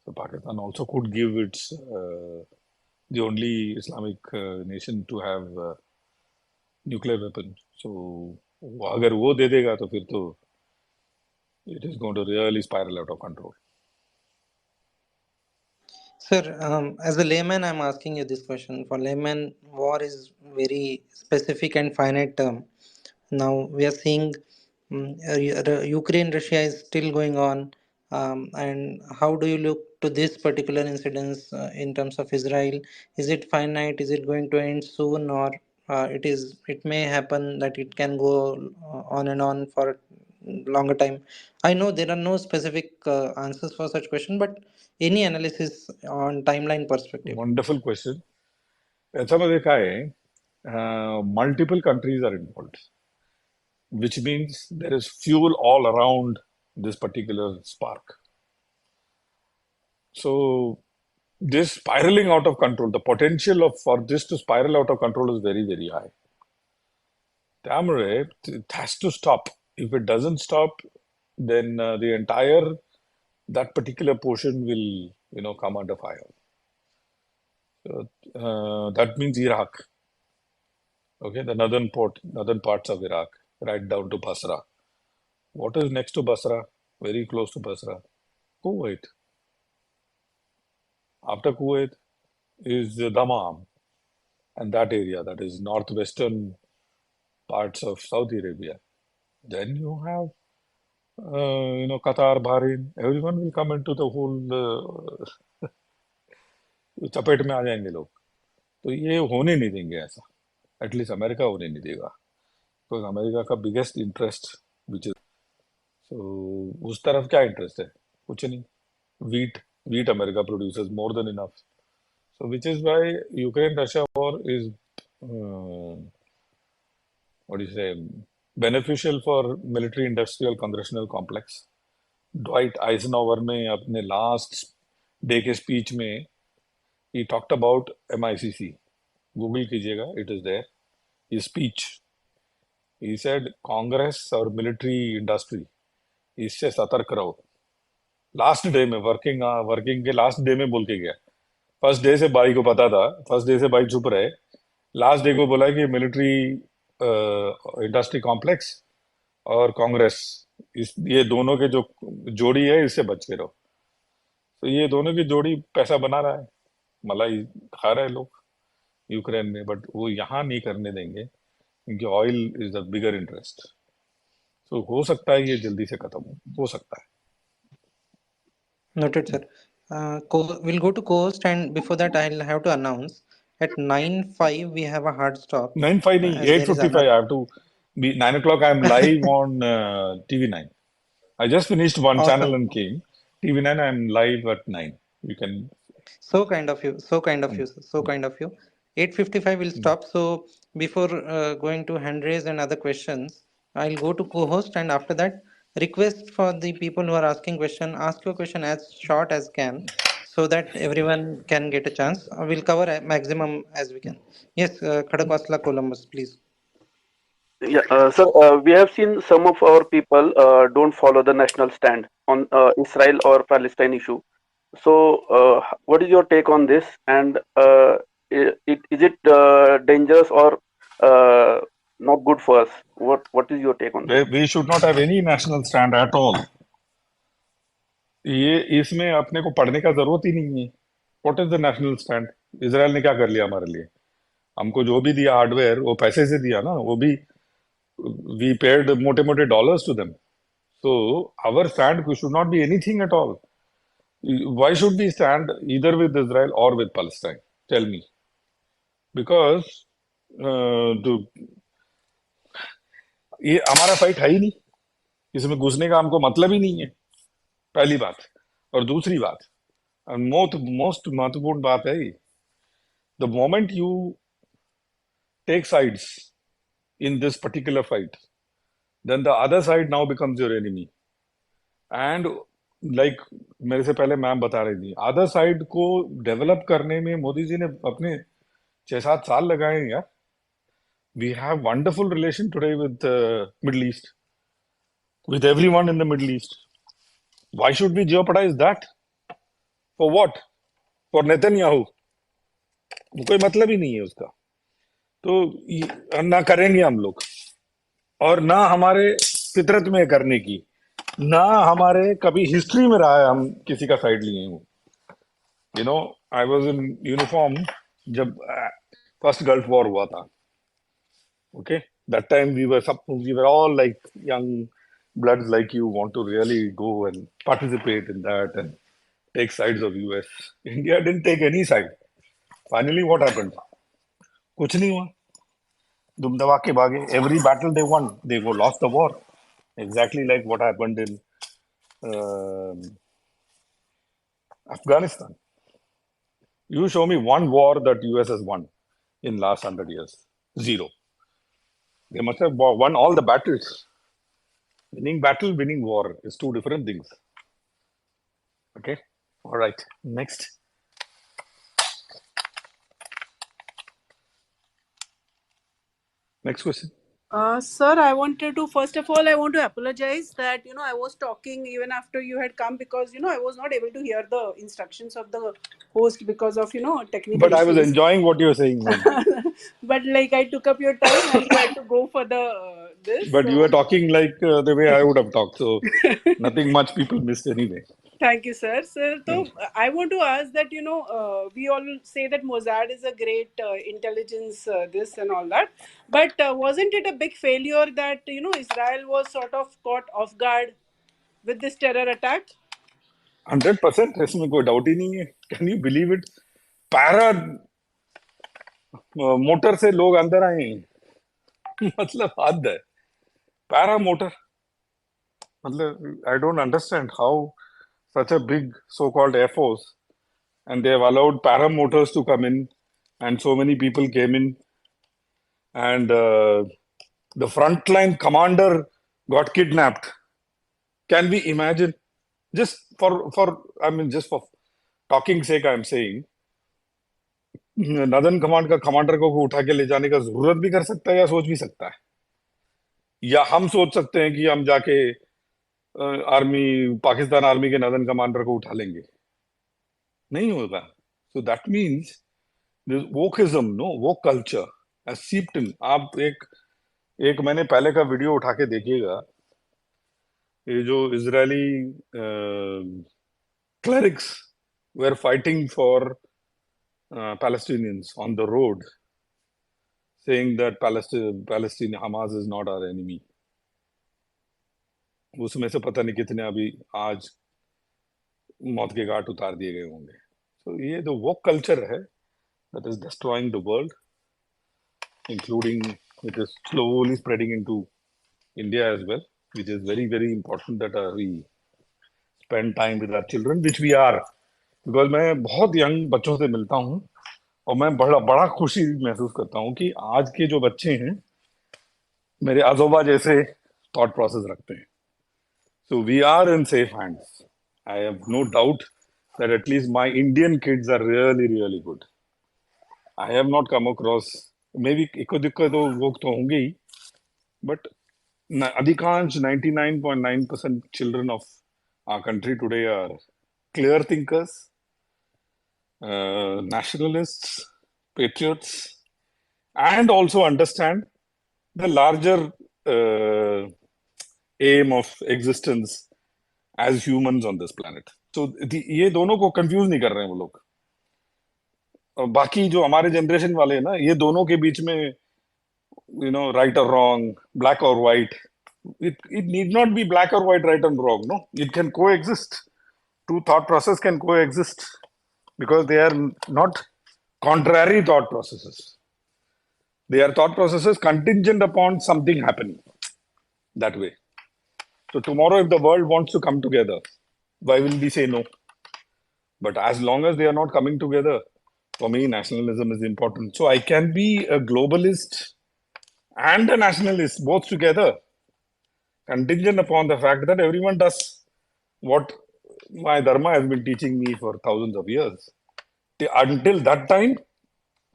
So Pakistan also could give its the only Islamic nation to have nuclear weapon. So अगर वो दे देगा तो फिर तो it is going to really spiral out of control. Sir, as a layman, I'm asking you this question. For layman, war is very specific and finite term. Now we are seeing Ukraine-Russia is still going on, and how do you look to this particular incident in terms of Israel? Is it finite? Is it going to end soon, or it may happen that it can go on and on for longer time. I know there are no specific answers for such question, but any analysis on timeline perspective. Wonderful question. याच्यामध्ये काय आहे, multiple countries are involved, which means there is fuel all around this particular spark. So this spiraling out of control, the potential for this to spiral out of control is very, very high. त्यामुळे it has to stop. If it doesn't stop, then the entire that particular portion will, come under fire. So, that means Iraq. Okay, the northern parts of Iraq, right down to Basra. What is next to Basra? Very close to Basra, Kuwait. After Kuwait is Dammam, and that area, that is northwestern parts of Saudi Arabia. Then you have, Qatar, Bahrain. Everyone will come into the whole चपेट में आ जाएंगे लोग. तो ये होने नहीं देंगे ऐसा. एटलीस्ट अमेरिका होने नहीं देगा, बिकॉज अमेरिका का biggest interest which is, so उस तरफ क्या इंटरेस्ट है? कुछ नहीं. Wheat America produces more than enough. So which is why Ukraine Russia war is what is say beneficial for military industrial congressional complex. Dwight Eisenhower ने अपने last day के speech में he talked about MICC. Google कीजिएगा, it is there. His speech. He said Congress और military industry इससे सतर्क रहो. Last day में वर्किंग के लास्ट डे में बोल के गया. फर्स्ट डे से भाई को पता था, फर्स्ट डे से भाई चुप रहे. लास्ट डे को बोला कि मिलिट्री इंडस्ट्री कॉम्प्लेक्स और कांग्रेस, ये दोनों के जो जोड़ी है, इससे बच के रहो. तो ये दोनों की जोड़ी पैसा बना रहा है, मलाई खा रहे हैं लोग यूक्रेन में, बट वो यहाँ नहीं करने देंगे क्योंकि oil is the bigger interest. तो हो सकता है ये जल्दी से खत्म हो सकता है. Noted, sir. We'll go to co-host, and before that, I'll have to announce at 9:05 we have a hard stop. 9:05 नहीं, as there is 8:55. I have to be 9 o'clock. I'm live on TV9. I just finished one Awesome. channel and came. TV9, I'm live at 9. You can. So kind of you, so kind of you, sir. So kind of you. 8:55 will stop. So before going to hand raise and other questions, I'll go to co-host, and after that, request for the people who are asking question, ask your question as short as can, so that everyone can get a chance. We'll cover a maximum as we can. Yes, Khadakwasla Columbus, please. Yeah, sir, we have seen some of our people don't follow the national stand on Israel or Palestine issue. So, what is your take on this? And is it dangerous or not good for us? What is your take on this? We should not have any national stand at all. ये इसमें अपने को पढ़ने का जरूरत ही नहीं है. What is the national stand? Israel ने क्या कर लिया हमारे लिए? हमको जो भी दिया हार्डवेयर, वो पैसे से दिया ना, वो भी we paid Mote Mote dollars to them. So our stand should not be anything at all. Why should we stand either with Israel or with Palestine? Tell me. Because ये हमारा फाइट है ही नहीं, इसमें घुसने का हमको मतलब ही नहीं है, पहली बात. और दूसरी बात, मोस्ट महत्वपूर्ण बात है, the moment you take sides in this particular fight, then the other side now becomes your enemy. And like मेरे से पहले मैम बता रही थी, अदर साइड को डेवलप करने में मोदी जी ने अपने 6-7 साल लगाए हैं यार. We have wonderful relation today with Middle East, with everyone in the Middle East. Why should we jeopardize that? For what? For Netanyahu? कोई मतलब ही नहीं है उसका. तो ना करेंगे हम लोग, और ना हमारे फितरत में करने की, ना हमारे कभी हिस्ट्री में रहा है हम किसी का साइड लिए हूँ. आई वॉज इन यूनिफॉर्म जब फर्स्ट गल्फ वॉर हुआ था. Okay, that time we were all like young bloods like you, want to really go and participate in that and take sides of US. India didn't take any side. Finally what happened? कुछ नहीं हुआ, दुम दबा के भागे. Every battle they won, they वो lost the war. exactly like what happened in um Afghanistan. You show me one war that US has won in last 100 years. Zero. They must have won all the battles. Winning battle, winning war is two different things. Okay. All right. Next. Next question. Sir, I wanted to, first of all, I want to apologize that, I was talking even after you had come because, I was not able to hear the instructions of the host because of, technical But I was issues. enjoying what you were saying, man. But like I took up your time and you had to go for the this. But you So were talking like the way I would have talked. So nothing much people missed anyway. thank you, sir. Sir, so Thank you. I want to ask that, we all say that Mossad is a great intelligence, this and all that. But wasn't it a big failure that, Israel was sort of caught off guard with this terror attack? 100%. इसमें कोई doubt ही नहीं है. Can you believe it? पैरा motor से लोग अंदर आए हैं. मतलब हद है. पैरा मोटर. मतलब I don't understand how such a big so-called Air Force and they have allowed paramotors to come in and so many people came in and the frontline commander got kidnapped. Can we imagine? Just just for talking sake, I'm saying, northern command का commander को उठा के ले जाने का जरूरत भी कर सकता है या सोच भी सकता है, या हम सोच सकते हैं कि हम जाके आर्मी पाकिस्तान आर्मी के नदन कमांडर को उठा लेंगे? नहीं होगा. So that means wokeism, no, वो कल्चर has seeped in. आप एक महीने पहले का वीडियो उठा के देखिएगा. ये जो Israeli clerics were fighting for Palestinians on the road, saying that Palestine Hamas is not our enemy. उसमें से पता नहीं कितने अभी आज मौत के घाट उतार दिए गए होंगे. तो ये जो वो कल्चर है that is destroying the world, including it is slowly spreading into India as well, which is very, very important that we spend time with our children, which we are. Because मैं बहुत young बच्चों से मिलता हूँ और मैं बड़ा खुशी महसूस करता हूँ कि आज के जो बच्चे हैं मेरे आजोबा जैसे थॉट प्रोसेस रखते हैं. So we are in safe hands. I have no doubt that at least my Indian kids are really, really good. I have not come across, maybe इक्को दिक्को तो वो तो होंगे ही, but अधिकांश 99.9% children of our country today are clear thinkers, nationalists, patriots, and also understand the larger aim of existence as humans on this planet. So ये दोनों को confuse नहीं कर रहे हैं वो लोग. और बाकी जो हमारे जनरेशन वाले हैं ना, ये दोनों के बीच में right or wrong, black or white, it need not be black or white, right and wrong. No, it can coexist. Two thought process can coexist because they are not contrary thought processes. They are thought processes contingent upon something happening that way. So tomorrow if the world wants to come together, why will we say no? But as long as they are not coming together, for me nationalism is important. So I can be a globalist and a nationalist both together, contingent upon the fact that everyone does what my dharma has been teaching me for thousands of years. Until that time,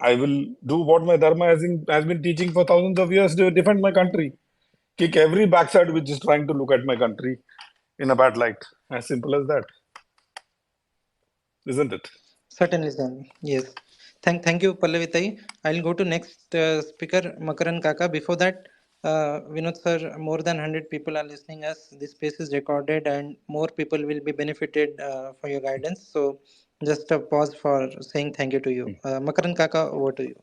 I will do what my dharma has been teaching for thousands of years to defend my country. Kick every backside which is trying to look at my country in a bad light. As simple as that. Isn't it? Certainly, sir. Yes. Thank you, Pallavitai. I'll go to next speaker, Makaran Kaka. Before that, Vinod sir, more than 100 people are listening us. This space is recorded and more people will be benefited for your guidance. So just a pause for saying thank you to you. Makaran Kaka, over to you.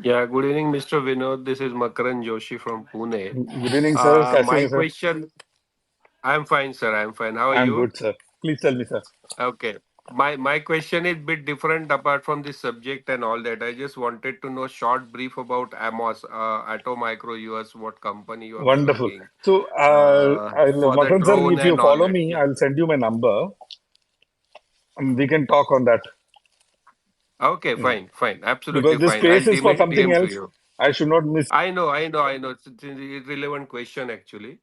Yeah, good evening, Mr. Vinod. This is Makaran Joshi from Pune. Good evening, sir. My sir? question, I'm fine, sir. I'm fine. How are I'm you? good, sir. Please tell me, sir. Okay. my question is bit different apart from this subject and all that. I just wanted to know short brief about Amos, Atomicro US, what company you have been Wonderful. working So, for the Makaran sir, drone if you and all follow that. me, Yeah. I'll send you my number. We can talk on that. Okay, Yeah. fine, absolutely Because this fine. I'll space is for something DM to else. you. I should not miss I know. It's an irrelevant question actually.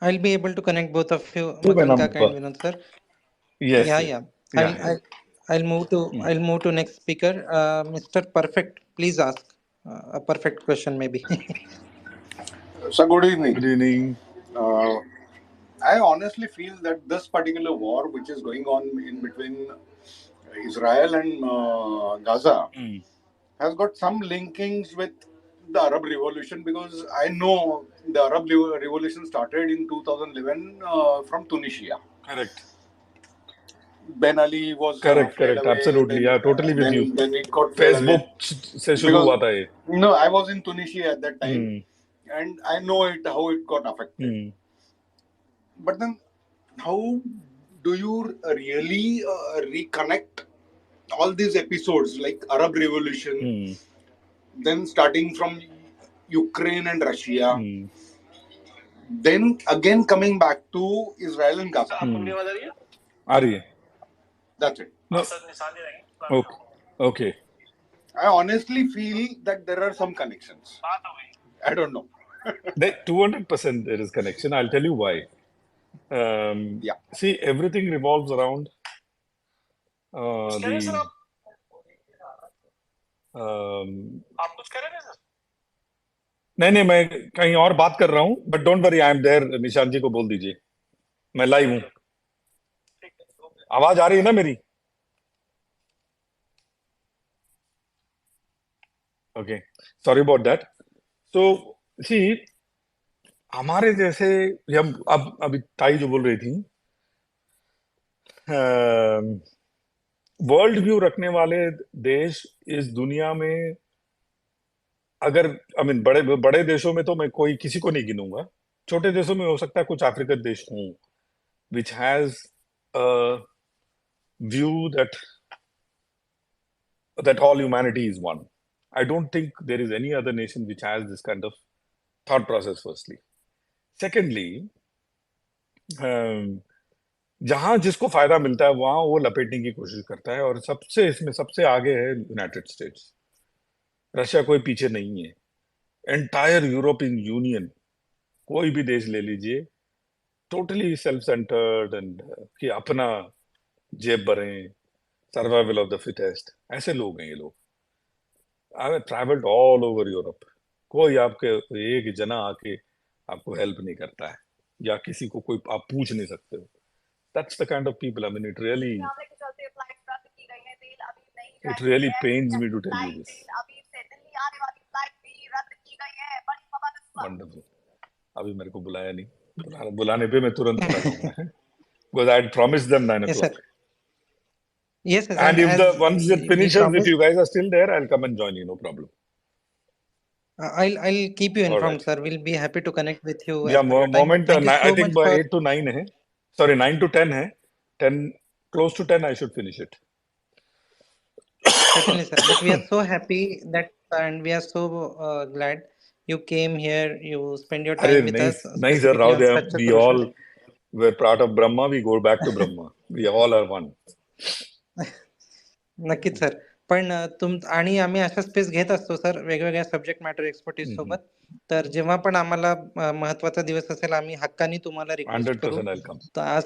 I'll be able to connect both of you, you my Makaran Kaka number. and Vinod sir. Yes, Yeah, yes. yeah. Yeah, yeah. I'll move to next speaker. Mr. Perfect, please ask a perfect question maybe. So good evening. Good evening. Uh, I honestly feel that this particular war, which is going on in between Israel and Gaza, has got some linkings with the Arab Revolution, because I know the Arab Revolution started in 2011 from Tunisia. Correct. Ben Ali was Correct, fled correct. away. Absolutely. Yeah, totally with you. Then it got fled away Facebook से शुरू because हुआ था ये. no, I was in Tunisia at that time, and I know it how it got affected. But then, how do you really reconnect all these episodes like Arab Revolution, then starting from Ukraine and Russia, then again coming back to Israel and Gaza? आ रही है. That's it. No. Okay. Okay. I honestly feel that there are some connections. I don't know. 200% there is connection. I'll tell you why. Yeah. See, everything revolves around the. नहीं मैं कहीं और बात कर रहा हूँ, but don't worry, I am there. Nishant ji को बोल दीजिए मैं लाइव हूँ. आवाज आ रही है ना मेरी? Okay, sorry about that. So see, हमारे जैसे हम अब अभी ताई जो बोल रही थी, वर्ल्ड व्यू रखने वाले देश इस दुनिया में, अगर आई मीन बड़े देशों में तो मैं कोई किसी को नहीं गिनूंगा. छोटे देशों में हो सकता है कुछ अफ्रीकन देश हों which has a view that all humanity is one. I don't think there is any other nation which has this kind of thought process, firstly. Secondly, जहां जिसको फायदा मिलता है वहां वो लपेटने की कोशिश करता है, और इसमें सबसे आगे है यूनाइटेड स्टेट्स. रशिया कोई पीछे नहीं है. एंटायर यूरोपियन यूनियन, कोई भी देश ले लीजिए, टोटली सेल्फ सेंटर्ड एंड कि अपना जेब भरें, सर्वाइवल ऑफ द फिटेस्ट, ऐसे लोग हैं ये लोग. I have travelled all over Europe. कोई आपके एक जना आके आपको हेल्प नहीं करता है, या किसी को कोई आप पूछ नहीं सकते हो. That's the kind of people. I mean, it really pains me to tell you this. Wonderful. अभी मेरे को बुलाया नहीं. बुलाने पे मैं तुरंत चला जाऊंगा. Because I had promised them 9 Yes, sir. o'clock. Yes, sir. And if once it we finishes, if promised, you guys are still there, I'll come and join you. No problem. I'll keep you All informed, right. sir. We'll be happy to connect with you Yeah, as per your time. moment. Thank you I so think much for 8 to 9 है. Sorry, 9 to 10 है. 10, close to 10, I should finish it. certainly, sir. But we are so happy that, and we are so glad you came here. You spend your time with us, नहीं sir, specifically on Rao, such a we crucial. all were part of Brahma. We go back to Brahma. We all are one. नक्कीच sir. पण आणि आम्ही अशा space घेत असतो sir वेगवेगळ्या subject matter expertise सोबत. तर जेव्हा पण आम्हाला महत्वाचा दिवस असेल, आम्ही हक्काने तुम्हाला रिक्वेस्ट करू. 100% I'll come. तर आज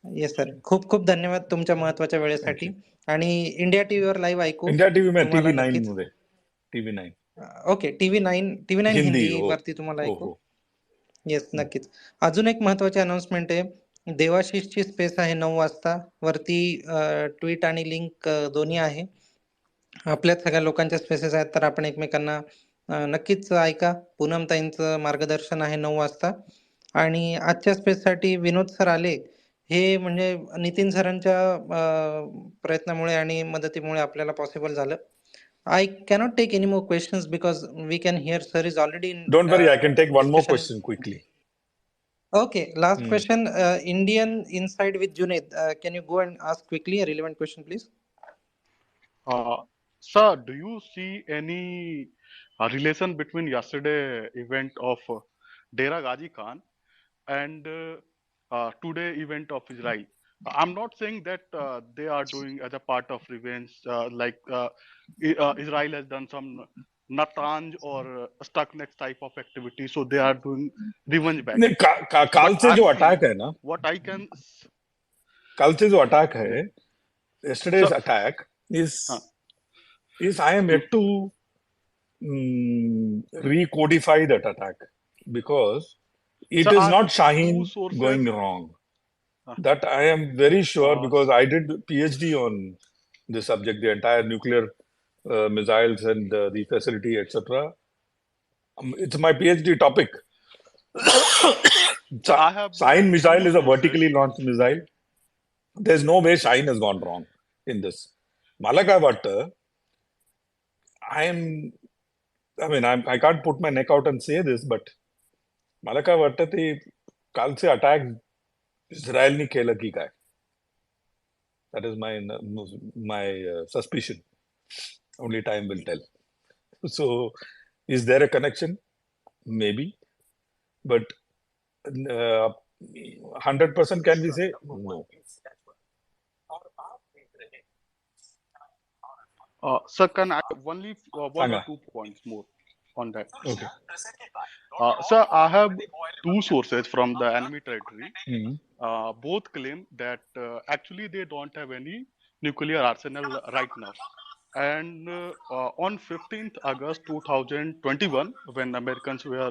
येस सर, खूप खूप धन्यवाद तुमच्या महत्वाच्या वेळेसाठी. आणि इंडिया टीव्हीवर लाईव्ह ऐकू इंडिया टीव्ही में तुम्हाला TV9 नक्कीच. मध्ये TV9 ओके, टीव्ही 9 हिंदी. हिंदीवरती तुम्हाला हो ऐकू. हो. येस, नक्कीच. अजून एक महत्वाची अनाउन्समेंट आहे. देवाशिषची स्पेस आहे 9 वाजता. वरती ट्विट आणि लिंक दोन्ही आहे. आपल्याच सगळ्या लोकांच्या स्पेसेस आहेत, तर आपण एकमेकांना नक्कीच ऐका. पूनमताईंचं मार्गदर्शन आहे 9 वाजता. आणि आजच्या स्पेससाठी विनोद सर आले, हे म्हणजे नितीन सरांच्या प्रयत्नामुळे आणि मदतीमुळे आपल्याला पॉसिबल झालं. I cannot take any more questions because we can hear sir is already in Don't worry, I can take one more discussion. question quickly. Okay, last question. Indian Inside with Junaid. Can you go and ask quickly a relevant question, please? Sir, do you see any relation between yesterday event of Dera Ghazi Khan and today event of Israel? I'm not saying that they are doing as a part of revenge, Israel has done some Natanj or stuck next type of activity, so they are doing revenge back. नहीं, But काल से I जो feel attack है ना, what I can, कल से जो attack है, yesterday's sir, attack huh. is I am yet to recodify that attack, because it Sir, is I not have two Shaheen sources. going wrong. Uh, That I am very sure, uh, because I did PhD on this subject, the entire nuclear missiles and the facility, etc. It's my PhD topic. sir, I have Shaheen missile two is a sources. vertically launched missile. There's no way Shaheen has gone wrong in this. मला काय वाटतं, I can't put my neck out and say this, but मला काय वाटतं ते कालचे attack इस्रायलनी केलं की काय? That is my suspicion. Only time will tell. So, is there a connection? Maybe, but 100% can we say no? Sir, can I only one or सांगा. two points more on that? Okay. Sir, I have two sources from the enemy territory. Mhm. Both claim that actually they don't have any nuclear arsenal right now. And on 15th August 2021, when Americans were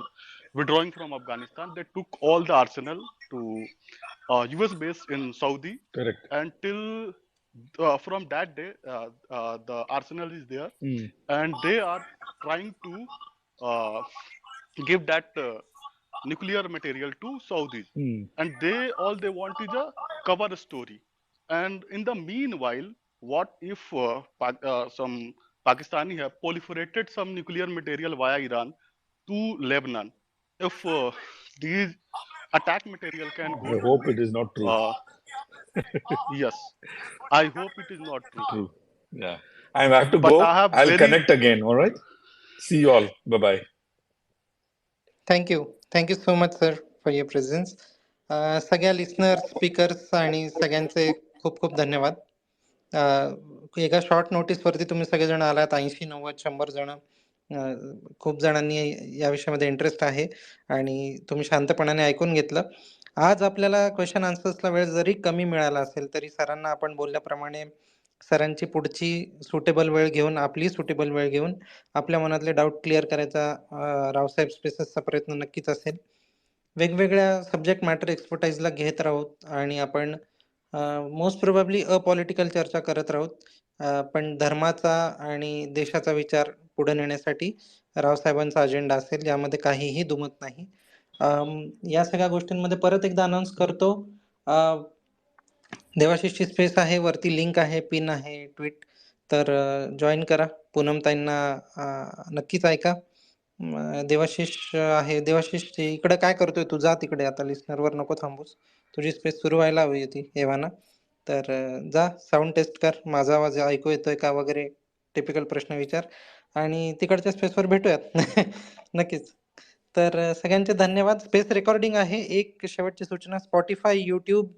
withdrawing from Afghanistan, they took all the arsenal to US base in Saudi. Correct. And till from that day, the arsenal is there, and they are trying to give that nuclear material to Saudis, and all they want is a cover story. And in the meanwhile, what if some Pakistani have proliferated some nuclear material via Iran to Lebanon? If these attack material can go I hope it is not true. yes, I hope it is not true. True. Yeah. I have to But go. I have I'll very connect again. All right. See you all. Bye bye. Thank you. Thank you so much, sir, for your presence. सगळ्या listener speakers आणि सगळ्यांचे खूप खूप धन्यवाद. एका short नोटीसवरती तुम्ही सगळेजण आलात, 80-90-100 जण. खूप जणांनी या विषयामध्ये इंटरेस्ट आहे आणि तुम्ही शांतपणाने ऐकून घेतलं. आज आपल्याला क्वेश्चन आन्सर्सला वेळ जरी कमी मिळाला असेल तरी सरांना आपण बोलल्याप्रमाणे सरांची पुढची सुटेबल वेळ घेऊन, आपली सुटेबल वेळ घेऊन आपल्या मनातले डाऊट क्लिअर करायचा रावसाहेब स्पेसेसचा प्रयत्न नक्कीच असेल. वेगवेगळ्या सब्जेक्ट मॅटर एक्सपर्टाईजला घेत राहूत आणि आपण मोस्ट प्रोबॅबली अपॉलिटिकल चर्चा करत राहूत. पण धर्माचा आणि देशाचा विचार पुढे नेण्यासाठी रावसाहेबांचा अजेंडा असेल, यामध्ये काहीही दुमत नाही. या सगळ्या गोष्टींमध्ये परत एकदा अनाऊन्स करतो, देवाशिषची स्पेस आहे, वरती लिंक आहे, पिन आहे, ट्विट, तर जॉईन करा. पूनमताईंना नक्कीच ऐका. देवाशिष आहे. देवाशिष इकडे काय करतोय तू? जा तिकडे, आता लिस्नरवर नको थांबूस, तुझी स्पेस सुरू व्हायला हवी होती एव्हाना. तर जा, साऊंड टेस्ट कर, माझा आवाज ऐकू येतोय का वगैरे, टिपिकल प्रश्न विचार आणि तिकडच्या स्पेसवर भेटूयात. नक्कीच. तर सगळ्यांचे धन्यवाद. स्पेस रेकॉर्डिंग आहे. एक शेवटची सूचना, स्पॉटीफाय, यूट्यूब,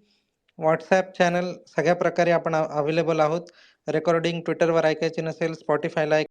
व्हॉट्सॲप चॅनल सगळ्या प्रकारे आपण अवेलेबल आहोत. रेकॉर्डिंग ट्विटरवर ऐकायची नसेल, स्पॉटीफायला